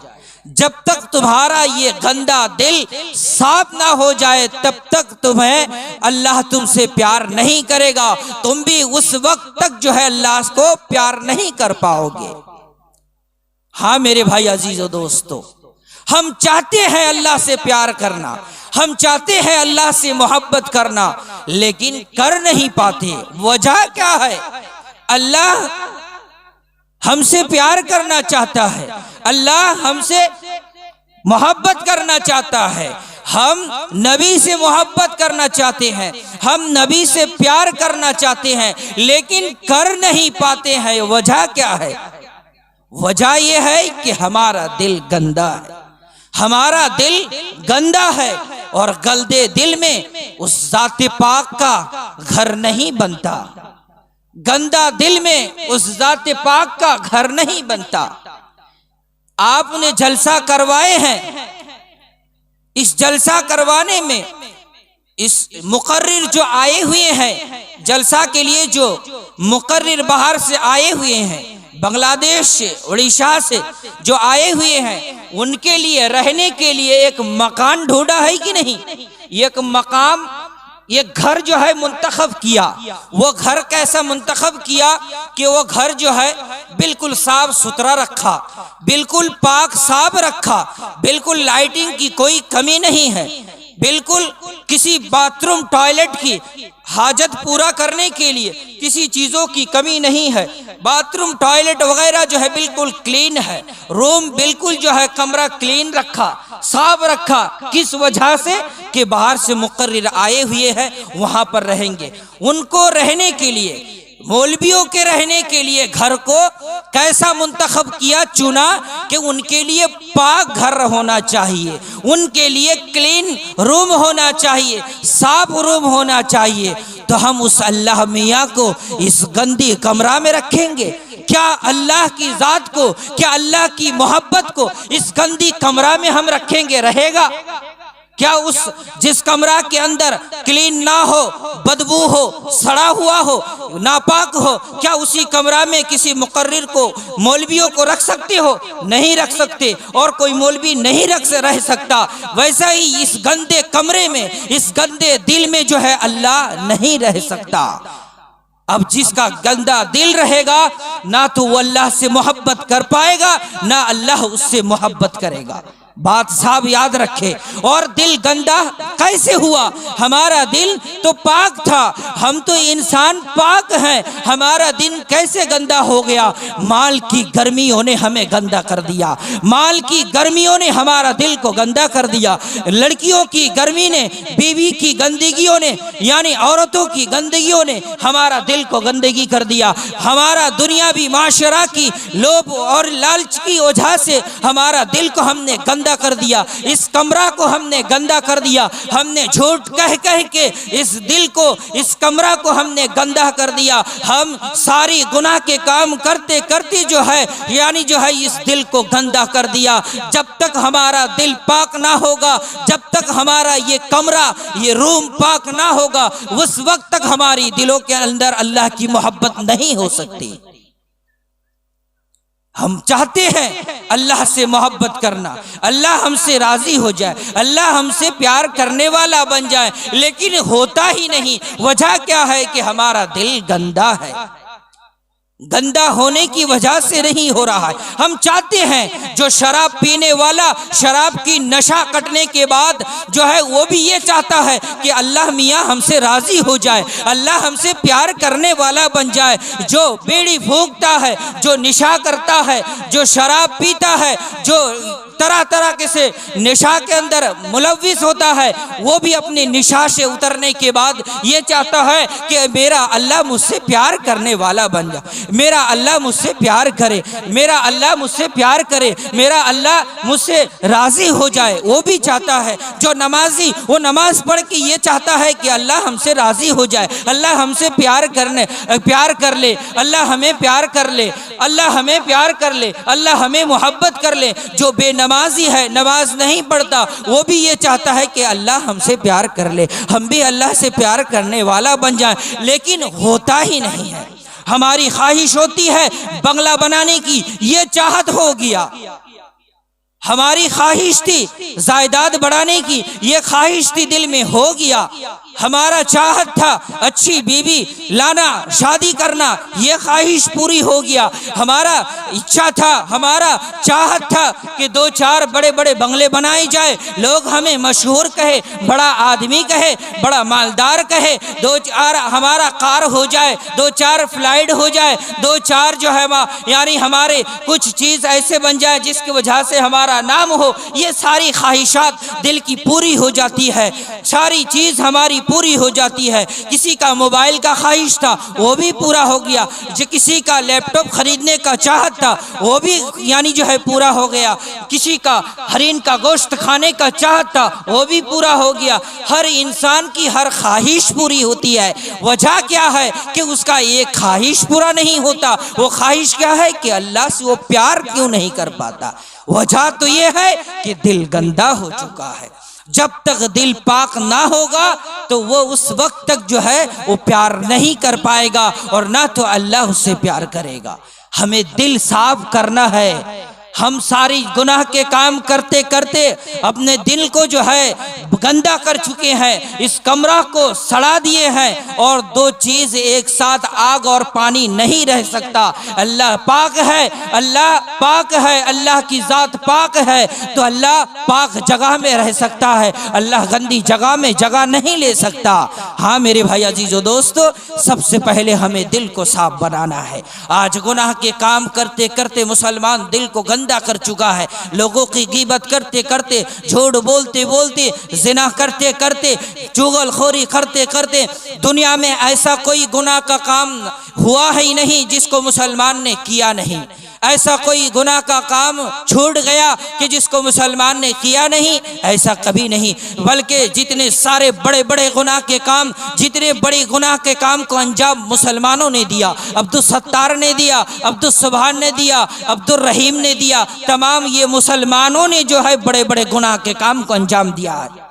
जब तक तुम्हारा ये गंदा दिल साफ ना हो जाए तब तक तुम्हें अल्लाह तुमसे प्यार नहीं करेगा। तुम भी उस वक्त तक जो है अल्लाह को प्यार नहीं कर पाओगे। हाँ मेरे भाई अजीजों दोस्तों, हम चाहते हैं अल्लाह से प्यार करना, हम चाहते हैं अल्लाह से मोहब्बत करना, लेकिन कर नहीं पाते। वजह क्या है? अल्लाह हमसे प्यार करना चाहता है, अल्लाह हमसे मोहब्बत करना चाहता है, हम नबी से मोहब्बत करना चाहते हैं, हम नबी से प्यार करना चाहते हैं, लेकिन कर नहीं पाते हैं। वजह क्या है? वजह यह है कि हमारा दिल गंदा है, हमारा दिल गंदा है, और गंदे दिल में उस ज़ात पाक का घर नहीं बनता, गंदा दिल में उस ज़ात पाक का घर नहीं बनता। आपने जलसा करवाए हैं, इस जलसा करवाने में इस मुकर्रिर जो आए हुए हैं, जलसा के लिए जो मुकर्रिर बाहर से आए हुए हैं, बांग्लादेश से, उड़ीसा से जो आए हुए हैं, उनके लिए रहने के लिए एक मकान ढूंढा है कि नहीं? एक मकाम, ये घर जो है मुंतखब किया। वो घर कैसा मुंतखब किया कि वो घर जो है बिल्कुल साफ सुथरा रखा, बिल्कुल पाक साफ रखा, बिल्कुल लाइटिंग की कोई कमी नहीं है, बिल्कुल किसी बाथरूम टॉयलेट की हाजत पूरा करने के लिए किसी चीजों की कमी नहीं है, बाथरूम टॉयलेट वगैरह जो है बिल्कुल क्लीन है, रूम बिल्कुल जो है कमरा क्लीन रखा, साफ रखा। किस वजह से? कि बाहर से मुकर्रिर आए हुए हैं, वहां पर रहेंगे। उनको रहने के लिए, मौलवियों के रहने के लिए घर को कैसा मुंतखब किया, चुना कि उनके लिए पाक घर होना चाहिए, उनके लिए क्लीन रूम होना चाहिए, साफ रूम होना चाहिए। तो हम उस अल्लाह मियाँ को इस गंदी कमरा में रखेंगे क्या? अल्लाह की जात को, क्या अल्लाह की मोहब्बत को इस गंदी कमरा में हम रखेंगे? रहेगा क्या? उस जिस कमरा के अंदर क्लीन ना हो, बदबू हो, सड़ा हुआ हो, नापाक हो, क्या उसी कमरा में किसी मुकर्रिर को, मौलवियों को रख सकते हो? नहीं रख सकते, और कोई मौलवी नहीं रह सकता। वैसा ही इस गंदे कमरे में, इस गंदे दिल में जो है अल्लाह नहीं रह सकता। अब जिसका गंदा दिल रहेगा, ना तो वो अल्लाह से मोहब्बत कर पाएगा, ना अल्लाह उससे मोहब्बत करेगा। बात साहब याद रखे। और दिल गंदा कैसे हुआ? हमारा दिल तो पाक था, हम तो इंसान पाक हैं, हमारा दिल कैसे गंदा हो गया? माल की गर्मियों ने हमें गंदा कर दिया, माल की गर्मियों ने हमारा दिल को गंदा कर दिया। लड़कियों की गर्मी ने, बीवी की गंदगियों ने, यानी औरतों की गंदगियों ने हमारा दिल को गंदगी कर दिया। हमारा दुनियावी माशरा की लोभ और लालच की वजह से हमारा दिल को हमने गंदा कर दिया, इस कमरा को हमने गंदा कर दिया। हमने झूठ कह कह के इस दिल को, इस कमरा को हमने गंदा कर दिया। हम सारी गुनाह के काम करते करते जो है, यानी जो है इस दिल को गंदा कर दिया। जब तक हमारा दिल पाक ना होगा, जब तक हमारा ये कमरा, ये रूम पाक ना होगा, उस वक्त तक हमारी दिलों के अंदर अल्लाह की मोहब्बत नहीं हो सकती। हम चाहते हैं अल्लाह से मोहब्बत करना, अल्लाह हमसे राजी हो जाए, अल्लाह हमसे प्यार करने वाला बन जाए, लेकिन होता ही नहीं। वजह क्या है? कि हमारा दिल गंदा है। गंदा होने की वजह से नहीं हो रहा है। हम चाहते हैं जो शराब पीने वाला शराब की नशा कटने के बाद जो है वो भी ये चाहता है कि अल्लाह मियाँ हमसे राजी हो जाए, अल्लाह हमसे प्यार करने वाला बन जाए। जो बीड़ी फूंकता है, जो नशा करता है, जो शराब पीता है, जो तरह तरह के से नशा के अंदर मुलव्विस होता है, वो भी अपने नशा से उतरने के बाद ये चाहता है कि मेरा अल्लाह मुझसे प्यार करने वाला बन जाए, मेरा अल्लाह मुझसे प्यार करे, मेरा अल्लाह मुझसे प्यार करे, मेरा अल्लाह मुझसे राजी हो जाए। वो भी चाहता है। जो नमाजी, वो नमाज पढ़ के ये चाहता है कि अल्लाह हमसे राजी हो जाए, अल्लाह हमसे प्यार कर ले, अल्लाह हमें प्यार कर ले, अल्लाह हमें प्यार कर ले, अल्लाह हमें मोहब्बत कर ले। जो बेनमाजी है, नमाज नहीं पढ़ता, वो भी ये चाहता है कि अल्लाह हमसे प्यार कर ले, हम भी अल्लाह से प्यार करने वाला बन जाए, लेकिन होता ही नहीं है। हमारी ख्वाहिश होती है बंगला बनाने की, ये चाहत हो गया। हमारी ख्वाहिश थी जायदाद बढ़ाने की, ये ख्वाहिश थी दिल में, हो गया। हमारा चाहत था अच्छी बीवी लाना, शादी करना, ये ख्वाहिश पूरी हो गया। हमारा इच्छा था, हमारा चाहत था कि 2-4 बड़े बड़े बंगले बनाए जाए, लोग हमें मशहूर कहे, बड़ा आदमी कहे, बड़ा मालदार कहे, 2-4 हमारा कार हो जाए, 2-4 फ्लाइट हो जाए, 2-4 जो है यानी हमारे कुछ चीज़ ऐसे बन जाए जिसकी वजह से हमारा नाम हो। ये सारी ख्वाहिशात दिल की पूरी हो जाती है, सारी चीज़ हमारी पूरी हो जाती है। किसी का मोबाइल का ख्वाहिश था, वो भी पूरा हो गया। जो किसी का लैपटॉप खरीदने का चाहत था, वो भी यानी जो है पूरा हो गया। किसी का हरिन का गोश्त खाने का चाहत था, वो भी पूरा हो गया। हर इंसान की हर ख्वाहिश पूरी होती है। वजह क्या है कि उसका एक ख्वाहिश पूरा नहीं होता। वो ख्वाहिश क्या है कि अल्लाह से वो प्यार क्यों नहीं कर पाता। वजह तो ये है कि दिल गंदा हो चुका है। जब तक दिल पाक ना होगा तो वो उस वक्त तक जो है वो प्यार नहीं कर पाएगा, और ना तो अल्लाह उससे प्यार करेगा। हमें दिल साफ करना है। हम सारी गुनाह के काम करते करते अपने दिल को जो है गंदा कर चुके हैं, इस कमरा को सड़ा दिए हैं। और 2 चीज एक साथ, आग और पानी नहीं रह सकता। अल्लाह पाक है, अल्लाह पाक है, अल्लाह की जात पाक है, तो अल्लाह पाक जगह में रह सकता है, अल्लाह गंदी जगह में जगह नहीं ले सकता। हाँ मेरे भाई अजीजों दोस्तों, सबसे पहले हमें दिल को साफ बनाना है। आज गुनाह के काम करते करते मुसलमान दिल को गंदा कर चुका है। लोगों की गीबत करते करते, झूठ बोलते बोलते, जिना करते करते, चुगलखोरी करते करते, दुनिया में ऐसा कोई गुनाह का काम हुआ ही नहीं जिसको मुसलमान ने किया नहीं। ऐसा कोई गुनाह का काम छूट गया कि जिसको मुसलमान ने किया नहीं, ऐसा कभी नहीं। बल्कि जितने सारे बड़े बड़े गुनाह के काम, जितने बड़े गुनाह के काम को अंजाम मुसलमानों ने दिया, अब्दुल सत्तार ने दिया, अब्दुल सुभान ने दिया, अब्दुल रहीम ने दिया, तमाम ये मुसलमानों ने जो है बड़े बड़े गुनाह के काम को अंजाम दिया है।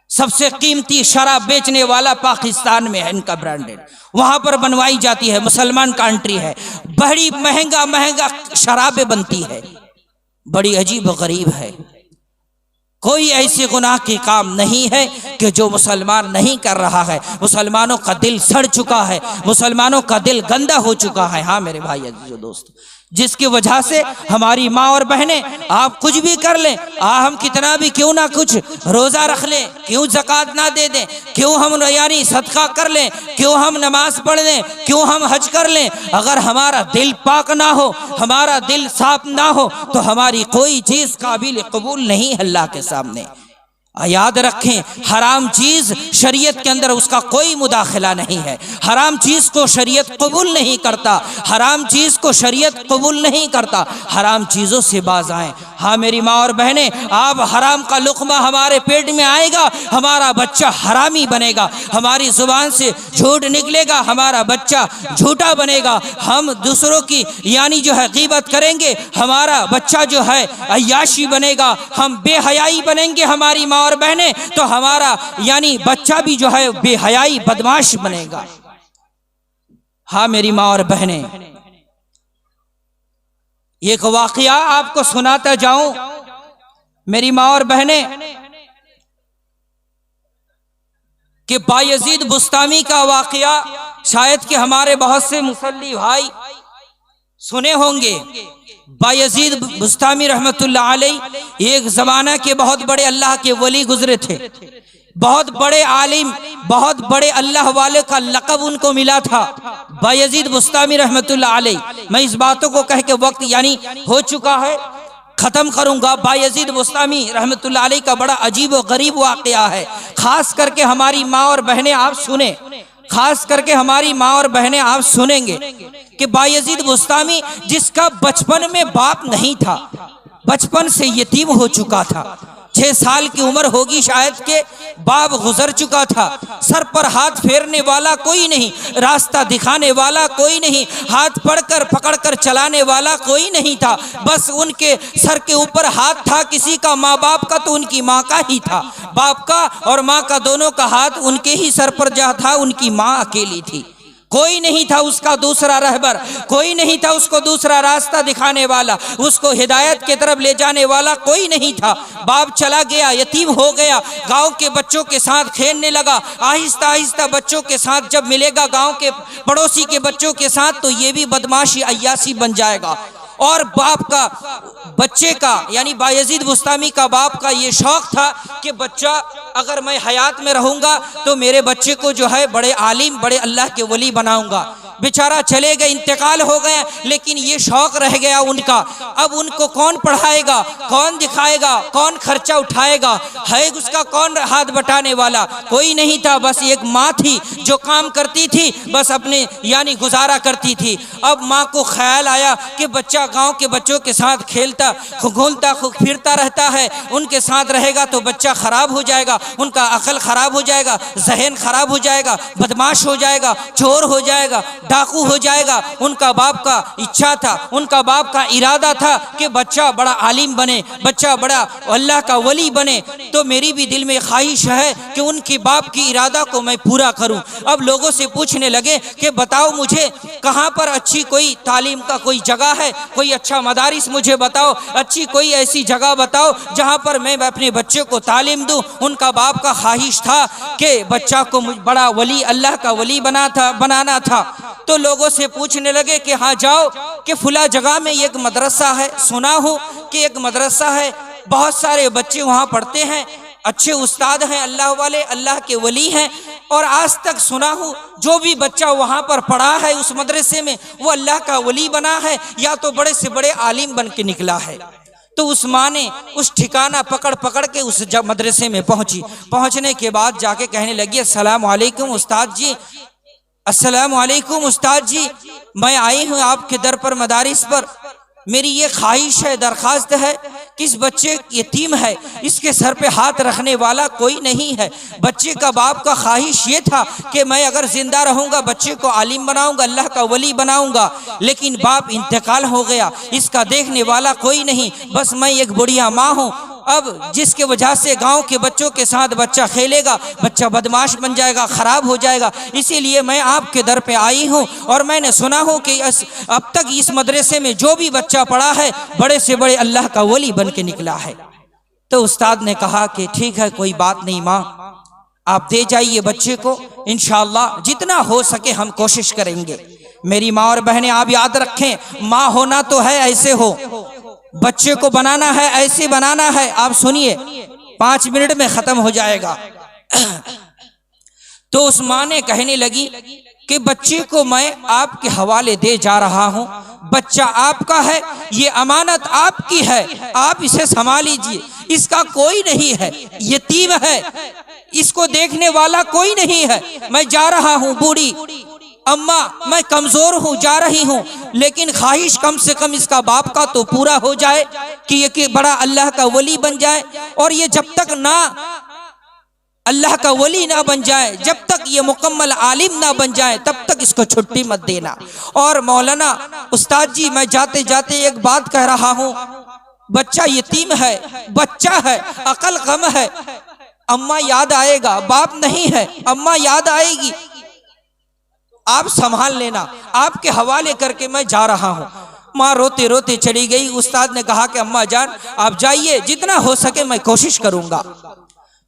सबसे कीमती शराब बेचने वाला पाकिस्तान में है, इनका ब्रांडेड वहां पर बनवाई जाती है, मुसलमान कंट्री है, बड़ी महंगा महंगा शराबें बनती है, बड़ी अजीब व गरीब है। कोई ऐसे गुनाह के काम नहीं है कि जो मुसलमान नहीं कर रहा है। मुसलमानों का दिल सड़ चुका है, मुसलमानों का दिल गंदा हो चुका है। हाँ मेरे भाई अजीजों दोस्तों, जिसकी वजह से हमारी माँ और बहनें आप कुछ भी कर लें, हम कितना भी क्यों ना कुछ रोज़ा रख लें, क्यों ज़कात ना दे दें, क्यों हम यानी सदका कर लें, क्यों हम नमाज पढ़ लें, क्यों हम हज कर लें, अगर हमारा दिल पाक ना हो, हमारा दिल साफ ना हो, तो हमारी कोई चीज़ काबिल कबूल नहीं है अल्लाह के सामने। याद रखें, हराम चीज शरीयत के अंदर उसका कोई मुदाखला नहीं है। हराम चीज को शरीयत कबूल नहीं करता, हराम चीज को शरीयत कबूल नहीं करता। हराम चीजों से बाज आएं। हाँ मेरी माँ और बहनें, आप हराम का लुक़मा हमारे पेट में आएगा, हमारा बच्चा हरामी बनेगा, हमारी जुबान से झूठ निकलेगा, हमारा बच्चा झूठा बनेगा। हम दूसरों की यानी जो है गीबत करेंगे, हमारा बच्चा जो है अय्याशी बनेगा, हम बेहयाई बनेंगे हमारी माँ और बहनें, तो हमारा यानी बच्चा भी जो है बेहयाई बदमाश बनेगा। हाँ मेरी माँ और बहनें, एक वाकया आपको सुनाता जाऊं मेरी माँ और बहनें, कि बायजीद बुस्तामी का वाकया शायद कि हमारे बहुत से मुसल्ली भाई सुने होंगे। बायजीद बुस्तामी रहमतुल्लाह अलैह एक ज़माना के बहुत बड़े अल्लाह के वली गुजरे थे, बहुत बड़े आलिम, बहुत बड़े अल्लाह वाले का लक़ब उनको मिला था, बायजीद बुस्तामी रहमतुल्लाह अलैह। मैं इस बातों को कह के वक्त यानी हो चुका है, ख़त्म करूँगा। बायजीद बुस्तामी रहमतुल्लाह अलैह का बड़ा अजीब व गरीब वाक़या है, ख़ास करके हमारी माँ और बहनें आप सुने, खास करके हमारी माँ और बहनें आप सुनेंगे कि बायजीद बुस्तामी जिसका बचपन में बाप नहीं था, बचपन से यतीम हो चुका था, 6 साल की उम्र होगी शायद के, बाप गुजर चुका था, सर पर हाथ फेरने वाला कोई नहीं, रास्ता दिखाने वाला कोई नहीं, हाथ पकड़कर चलाने वाला कोई नहीं था, बस उनके सर के ऊपर हाथ था किसी का, माँ बाप का तो उनकी माँ का ही था, बाप का और माँ का दोनों का हाथ उनके ही सर पर जा था, उनकी माँ अकेली थी, कोई नहीं था उसका दूसरा रहबर, कोई नहीं था उसको दूसरा रास्ता दिखाने वाला, उसको हिदायत की तरफ ले जाने वाला कोई नहीं था। बाप चला गया, यतीम हो गया, गांव के बच्चों के साथ खेलने लगा, आहिस्ता आहिस्ता बच्चों के साथ जब मिलेगा गांव के पड़ोसी के बच्चों के साथ, तो ये भी बदमाशी अय्यासी बन जाएगा। और बाप का बच्चे का यानी बायजीद बुस्तामी का बाप का ये शौक था कि बच्चा अगर मैं हयात में रहूँगा तो मेरे बच्चे को जो है बड़े आलिम, बड़े अल्लाह के वली बनाऊँगा। बेचारा चले गए, इंतकाल हो गया, लेकिन ये शौक रह गया उनका। अब उनको कौन पढ़ाएगा, कौन दिखाएगा, कौन खर्चा उठाएगा, है उसका कौन हाथ बटाने वाला, कोई नहीं था। बस एक माँ थी जो काम करती थी, बस अपने यानी गुजारा करती थी। अब माँ को ख्याल आया कि बच्चा गांव के बच्चों के साथ खेलता घूमता फिरता रहता है, उनके साथ रहेगा तो बच्चा खराब हो जाएगा, उनका अकल खराब हो जाएगा, जहन खराब हो जाएगा, बदमाश हो जाएगा, चोर हो जाएगा, डाकू हो जाएगा। उनका बाप का इच्छा था, उनका बाप का इरादा था कि बच्चा बड़ा आलिम बने, बच्चा बड़ा अल्लाह का वली बने। तो मेरी भी दिल में ख्वाहिश है कि उनके बाप की इरादा को मैं पूरा करूं। अब लोगों से पूछने लगे कि बताओ मुझे कहाँ पर अच्छी कोई तालीम का कोई जगह है, कोई अच्छा मदारिस मुझे बताओ, अच्छी कोई ऐसी जगह बताओ जहाँ पर मैं अपने बच्चे को तालीम दूं। उनका बाप का ख्वाहिश था कि बच्चा को बड़ा वली, अल्लाह का वली बनाना था। तो लोगों से पूछने लगे कि हाँ जाओ कि फुला जगह में एक मदरसा है, सुना हूँ कि एक मदरसा है, बहुत सारे बच्चे वहाँ पढ़ते हैं, अच्छे उस्ताद हैं, अल्लाह वाले, अल्लाह के वली हैं, और आज तक सुना हूँ जो भी बच्चा वहाँ पर पढ़ा है उस मदरसे में वो अल्लाह का वली बना है या तो बड़े से बड़े आलिम बन के निकला है। तो उस माँ ने उस ठिकाना पकड़ के उस मदरसे में पहुँची। पहुँचने के बाद जाके कहने लगी, अस्सलाम वालेकुम उस्ताद जी, अस्सलाम वालेकुम उस्ताद जी, मैं आई हूँ आपके दर पर मदारिस पर। मेरी ये ख्वाहिश है, दरख्वास्त है कि इस बच्चे यतीम है, इसके सर पे हाथ रखने वाला कोई नहीं है। बच्चे का बाप का ख्वाहिश ये था कि मैं अगर जिंदा रहूँगा बच्चे को आलिम बनाऊँगा, अल्लाह का वली बनाऊँगा, लेकिन बाप इंतकाल हो गया, इसका देखने वाला कोई नहीं, बस मैं एक बुढ़िया माँ हूँ। अब जिसके वजह से गांव के बच्चों के साथ बच्चा खेलेगा, बच्चा बदमाश बन जाएगा, ख़राब हो जाएगा, इसीलिए मैं आपके दर पे आई हूँ। और मैंने सुना हो कि अब तक इस मदरसे में जो भी बच्चा पढ़ा है बड़े से बड़े अल्लाह का वली बन के निकला है। तो उस्ताद ने कहा कि ठीक है, कोई बात नहीं माँ, आप दे जाइए बच्चे को, इंशाअल्लाह जितना हो सके हम कोशिश करेंगे। मेरी माँ और बहनें आप याद रखें, माँ होना तो है ऐसे हो, बच्चे को बनाना है ऐसे बनाना है। आप सुनिए, 5 मिनट में खत्म हो जाएगा। तो उस माँ ने कहने लगी कि बच्चे को मैं आपके हवाले दे जा रहा हूं, बच्चा आपका है, ये अमानत आपकी है, आप इसे संभाल लीजिए, इसका कोई नहीं है, यतीम है, इसको देखने वाला कोई नहीं है। मैं जा रहा हूं बूढ़ी अम्मा, मैं कमजोर हूं, जा रही हूं, लेकिन ख्वाहिश कम से कम इसका बाप का तो पूरा हो जाए कि ये कि बड़ा अल्लाह का वली बन जाए। और ये जब तक ना अल्लाह का वली ना बन जाए, जब तक ये मुकम्मल आलिम ना बन जाए, तब तक इसको छुट्टी मत देना। और मौलाना उस्ताद जी, मैं जाते जाते एक बात कह रहा हूं, बच्चा यतीम है, बच्चा है, अकल कम है, अम्मा याद आएगा, बाप नहीं है, अम्मा याद आएगी, आप संभाल लेना, आपके हवाले करके मैं जा रहा हूं। माँ रोते रोते चली गई। उस्ताद ने कहा कि अम्मा जान आप जाइए, जितना हो सके मैं कोशिश करूंगा।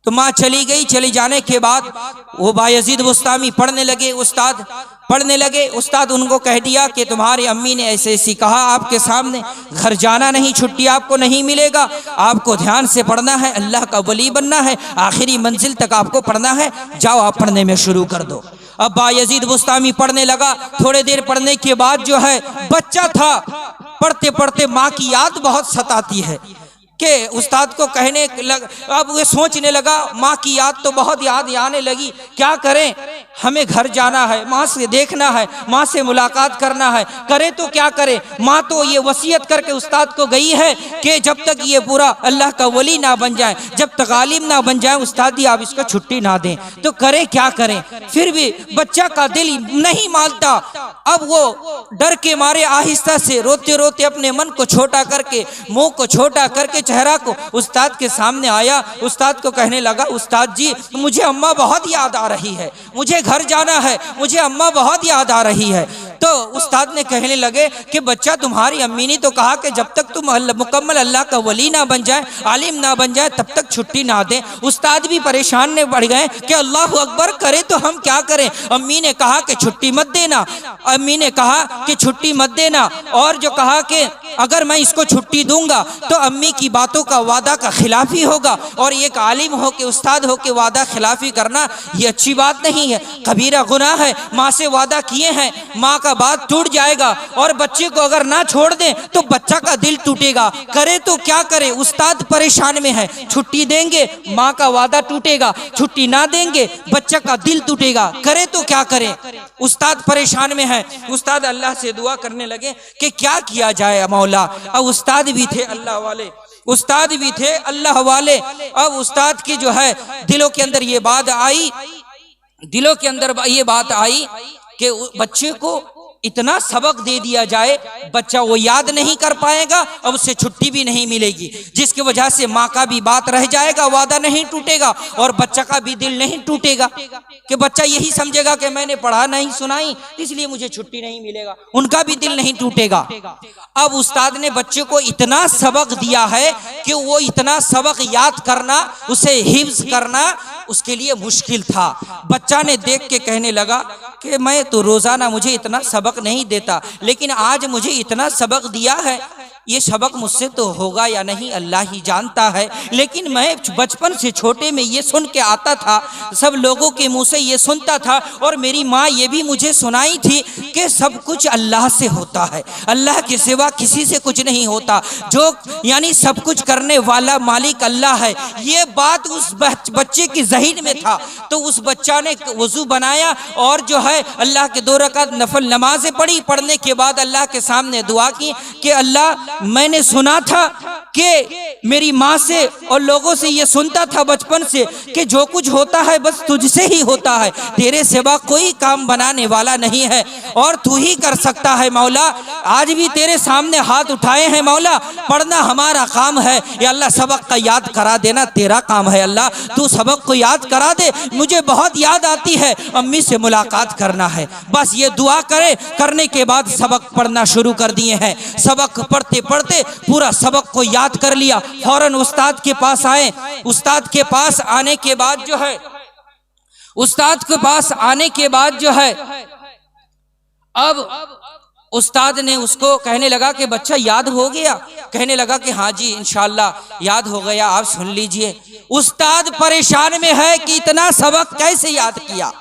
तो माँ चली गई। चली जाने के बाद वो बायजीद बुस्तामी पढ़ने लगे, उस्ताद पढ़ने लगे। उस्ताद उनको कह दिया कि तुम्हारी अम्मी ने ऐसे ऐसी कहा आपके सामने, घर जाना नहीं, छुट्टी आपको नहीं मिलेगा, आपको ध्यान से पढ़ना है, अल्लाह का वली बनना है, आखिरी मंजिल तक आपको पढ़ना है, जाओ आप पढ़ने में शुरू कर दो। अब बायजीद बुस्तामी पढ़ने लगा। थोड़े देर पढ़ने के बाद जो है बच्चा था, पढ़ते पढ़ते माँ की याद बहुत सताती है कि उस्ताद को कहने लग, अब वो सोचने लगा माँ की याद तो बहुत याद आने लगी, क्या करें, हमें घर जाना है, माँ से देखना है, माँ से मुलाकात करना है, करे तो क्या करे। माँ तो ये वसीयत करके उस्ताद को गई है कि जब तक ये पूरा अल्लाह का वली ना बन जाए, जब तक आलिम ना बन जाए, उस्ताद जी आप इसको छुट्टी ना दें। तो करे क्या करें, फिर भी बच्चा का दिल नहीं मानता। अब वो डर के मारे आहिस्ता से रोते रोते अपने मन को छोटा करके, मुंह को छोटा करके, चेहरा को उस्ताद के सामने आया। उस्ताद को कहने लगा, उस्ताद जी मुझे अम्मा बहुत याद आ रही है, मुझे घर जाना है, मुझे अम्मा बहुत याद आ रही है। तो उस्ताद ने कहने लगे कि बच्चा तुम्हारी अम्मी ने तो कहा कि जब तक तुम मुकम्मल अल्लाह का वली ना बन जाए, आलिम ना बन जाए, तब तक छुट्टी ना दें। उस्ताद भी परेशान ने बढ़ गए कि अल्लाह अकबर, करे तो हम क्या करें। अम्मी ने कहा कि छुट्टी मत देना, अम्मी ने कहा कि छुट्टी मत देना, और जो कहा कि अगर मैं इसको छुट्टी दूंगा तो अम्मी की बातों का वादा का खिलाफी होगा, और एक आलिम हो के, उस्ताद हो के वादा खिलाफी करना ये अच्छी बात नहीं है, कबीरा गुनाह है। माँ से वादा किए हैं, माँ का बात टूट जाएगा, और बच्चे को अगर ना छोड़ दें तो बच्चा का दिल टूटेगा, करे तो क्या करे। उस्ताद परेशान में है, छुट्टी देंगे माँ का वादा टूटेगा, छुट्टी ना देंगे बच्चा का दिल टूटेगा, करे तो क्या करें। उस्ताद परेशान में है। उस्ताद अल्लाह से दुआ करने लगे कि क्या किया जाए मौला। अब उस्ताद भी थे अल्लाह वाले, उस्ताद भी थे अल्लाह वाले। अब उस्ताद की जो है दिलों के अंदर ये बात आई, दिलों के अंदर ये बात आई कि बच्चे को इतना सबक दे दिया जाए, बच्चा वो याद नहीं कर पाएगा, अब उससे छुट्टी भी नहीं मिलेगी, जिसकी वजह से माँ का भी बात रह जाएगा, वादा नहीं टूटेगा, और बच्चा का भी दिल नहीं टूटेगा कि बच्चा यही समझेगा कि मैंने पढ़ा नहीं सुनाई इसलिए मुझे छुट्टी नहीं मिलेगा, उनका भी दिल नहीं टूटेगा। अब उस्ताद ने बच्चे को इतना सबक दिया है कि वो इतना सबक याद करना, उसे हिफ्ज करना उसके लिए मुश्किल था। बच्चा ने देख के कहने लगा कि मैं तो रोजाना मुझे इतना सबक नहीं देता, लेकिन आज मुझे इतना सबक दिया है, ये सबक मुझसे तो होगा या नहीं अल्लाह ही जानता है, लेकिन मैं बचपन से छोटे में ये सुन के आता था, सब लोगों के मुंह से ये सुनता था, और मेरी माँ ये भी मुझे सुनाई थी कि सब कुछ अल्लाह से होता है, अल्लाह के सिवा किसी से कुछ नहीं होता, जो यानी सब कुछ करने वाला मालिक अल्लाह है। ये बात उस बच्चे की ज़हन में था। तो उस बच्चा ने वजू बनाया और जो है अल्लाह के 2 रकात नफल नमाजें पढ़ी। पढ़ने के बाद अल्लाह के सामने दुआ की कि अल्लाह, मैंने सुना था कि मेरी माँ से और लोगों से ये सुनता था बचपन से कि जो कुछ होता है बस तुझसे ही होता है, तेरे सिवा कोई काम बनाने वाला नहीं है और तू ही कर सकता है मौला। आज भी तेरे सामने हाथ उठाए हैं मौला, पढ़ना हमारा काम है, या अल्लाह सबक का याद करा देना तेरा काम है। अल्लाह तू सबक को याद करा दे, मुझे बहुत याद आती है, अम्मी से मुलाकात करना है। बस ये दुआ करने के बाद सबक पढ़ना शुरू कर दिए हैं। सबक पढ़ते पढ़ते पूरा सबक को याद कर लिया। फौरन उस्ताद के पास आए। उस्ताद के पास आने के बाद जो है, उस्ताद के पास आने के बाद जो है अब उस्ताद ने उसको कहने लगा कि बच्चा याद हो गया? कहने लगा कि हाँ जी इंशाअल्लाह याद हो गया, आप सुन लीजिए। उस्ताद परेशान में है कि इतना सबक कैसे याद किया।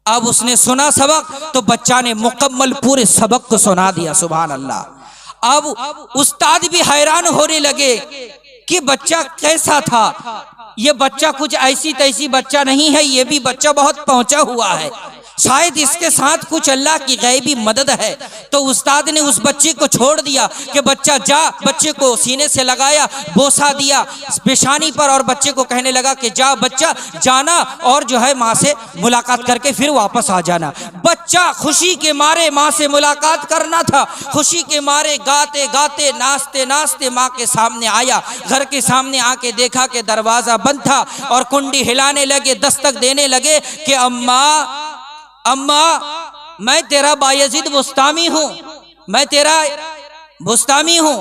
अब उसने सुना सबक तो बच्चा ने मुकम्मल पूरे सबक को सुना दिया। सुभान अल्लाह। अब उस्ताद भी हैरान होने लगे कि बच्चा कैसा था। ये बच्चा कुछ ऐसी तैसी बच्चा नहीं है, ये भी बच्चा बहुत पहुंचा हुआ है, शायद इसके साथ कुछ अल्लाह की गैबी मदद है। तो उस्ताद ने उस बच्चे को छोड़ दिया कि बच्चा जा, बच्चे को सीने से लगाया, बोसा दिया पेशानी पर और बच्चे को कहने लगा कि जा बच्चा जाना और जो है माँ से मुलाकात करके फिर वापस आ जाना। बच्चा खुशी के मारे माँ से मुलाकात करना था, खुशी के मारे गाते गाते नाचते नाचते माँ के सामने आया। घर के सामने आके देखा कि दरवाजा बंद था और कुंडी हिलाने लगे, दस्तक देने लगे कि अम्मा अम्मा मैं तेरा बायजीद बुस्तामी हूँ, मैं तेरा बुस्तामी हूँ।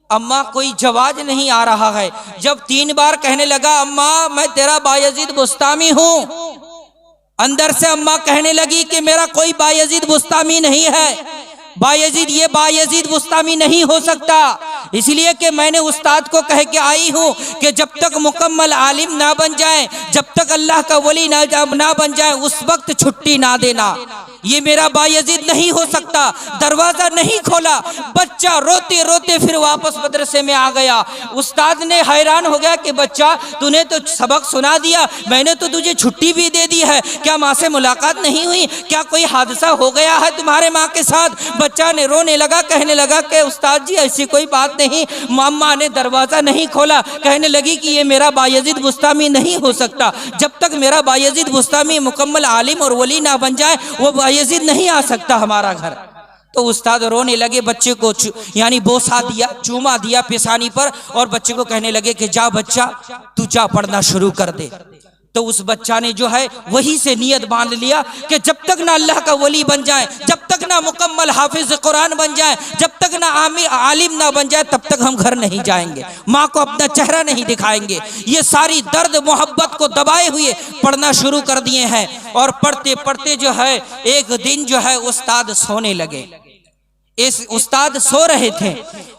अम्मा कोई जवाब नहीं आ रहा है। जब 3 बार कहने लगा अम्मा मैं तेरा बायजीद बुस्तामी हूँ, अंदर से अम्मा कहने लगी कि मेरा कोई बायजीद बुस्तामी नहीं है। बायजीद, ये बायजीद बुस्तामी नहीं हो सकता, इसलिए कि मैंने उस्ताद को कह के आई हूँ कि जब तक मुकम्मल आलिम ना बन जाए, जब तक अल्लाह का वली ना बन जाए, उस वक्त छुट्टी ना देना। ये मेरा बायजीद नहीं हो सकता। दरवाजा नहीं खोला। बच्चा रोते रोते फिर वापस मदरसे में आ गया। उस्ताद ने हैरान हो गया कि बच्चा तूने तो सबक सुना दिया, मैंने तो तुझे छुट्टी भी दे दी है, क्या माँ से मुलाकात नहीं हुई? क्या कोई हादसा हो गया है तुम्हारे माँ के साथ? बच्चा ने रोने लगा, कहने लगा कि उस्ताद जी ऐसी कोई बात नहीं, मामा ने दरवाजा नहीं खोला। कहने लगी कि ये मेरा बायजीद बुस्तामी नहीं हो सकता। जब तक मेरा बायजीद बुस्तामी मुकम्मल आलिम और वली ना बन जाए, वो बायजीद नहीं आ सकता हमारा घर। तो उस्ताद रोने लगे, बच्चे को यानी बोसा दिया, चूमा दिया पेशानी पर और बच्चे को कहने लगे कि जा बच्चा तू जा पढ़ना शुरू कर दे। तो उस बच्चा ने जो है वही से नियत बांध लिया कि जब तक ना अल्लाह का वली बन जाए, जब तक ना मुकम्मल हाफिज कुरान बन जाए, जब तक ना आलिम ना बन जाए, तब तक हम घर नहीं जाएंगे, माँ को अपना चेहरा नहीं दिखाएंगे। ये सारी दर्द मोहब्बत को दबाए हुए पढ़ना शुरू कर दिए हैं। और पढ़ते पढ़ते जो है एक दिन जो है उस्ताद सोने लगे। इस उस्ताद सो रहे थे,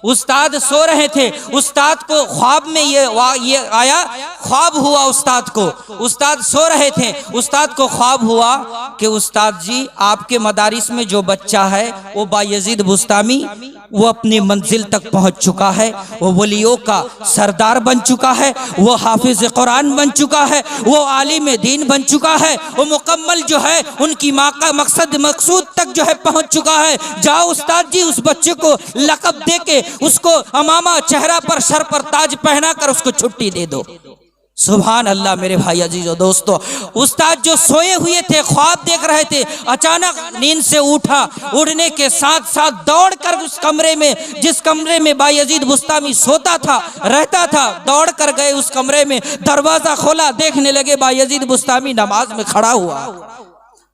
उस्ताद सो रहे थे। उस्ताद को ख्वाब में ये आया, ख्वाब हुआ उस्ताद को। उस्ताद सो रहे थे, उस्ताद को ख्वाब हुआ कि उस्ताद जी आपके मदारिस में जो बच्चा है वो बायजीद बुस्तामी, वो अपनी मंजिल तक पहुंच चुका है, वो वलियों का सरदार बन चुका है, वो हाफिज कुरान बन चुका है, वो आलिम दीन बन चुका है, वो मुकम्मल जो है उनकी माँ का मकसूद तक जो है पहुंच चुका है। जाओ उस्ताद जी उस बच्चे को लक़ब दे के उसको अमामा चेहरा पर सर पर ताज पहना कर उसको छुट्टी दे दो। सुभान अल्लाह मेरे भाई अजीजों दोस्तों, उस्ताद जो सोए हुए थे, ख्वाब देख रहे थे, अचानक नींद से उठा। उठने के साथ साथ दौड़ कर उस कमरे में, जिस कमरे में बायजीद बुस्तामी सोता था रहता था, दौड़ कर गए उस कमरे में। दरवाजा खोला, देखने लगे बायजीद बुस्तामी नमाज में खड़ा हुआ,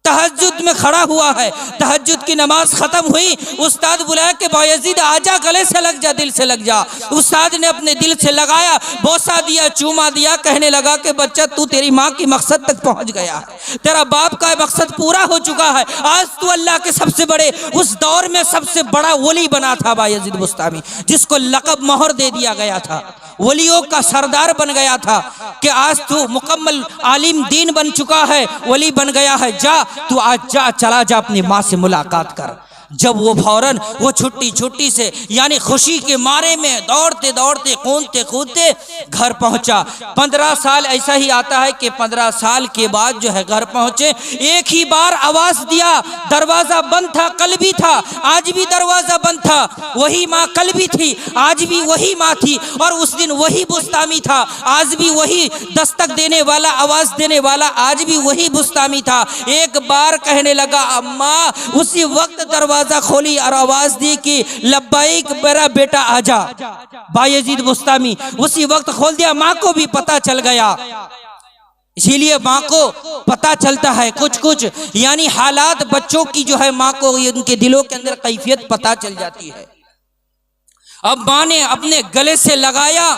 तहज्जुद में खड़ा हुआ है। तहज्जुद की नमाज खत्म हुई, उस्ताद बुलाया कि बायजीद आजा, गले से लग जा, दिल से लग जा। उस्ताद ने अपने दिल से लगाया, बोसा दिया, चूमा दिया, कहने लगा कि बच्चा तू तेरी माँ की मकसद तक पहुंच गया है, तेरा बाप का मकसद पूरा हो चुका है। आज तू अल्लाह के सबसे बड़े, उस दौर में सबसे बड़ा वली बना था बायजीद बुस्तामी, जिसको लक़ब मोहर दे दिया गया था, वलियों का सरदार बन गया था कि आज तू मुकम्मल आलिम दीन बन चुका है, वली बन गया है। जा तू आज जा, चला जा अपनी माँ से मुलाकात कर। जब वो फौरन वो छुट्टी से यानी खुशी के मारे में दौड़ते दौड़ते कूदते कूदते घर पहुंचा। 15 साल ऐसा ही आता है कि 15 साल के बाद जो है घर पहुंचे। एक ही बार आवाज दिया, दरवाजा बंद था, कल भी था, आज भी दरवाजा बंद था। वही माँ कल भी थी, आज भी वही माँ थी, और उस दिन वही बुस्तामी था, आज भी वही दस्तक देने वाला, आवाज देने वाला आज भी वही बुस्तामी था। एक बार कहने लगा अम्मा, उसी वक्त दरवाजा खोली और आवाज दी कि लब्बाइक मेरा बेटा आजा। बायजीद बुस्तामी उसी वक्त खोल दिया। माँ को भी पता चल गया, इसीलिए माँ को पता चलता है कुछ यानी हालात बच्चों की जो है माँ को उनके दिलों के अंदर कैफियत पता चल जाती है। अब माँ ने अपने गले से लगाया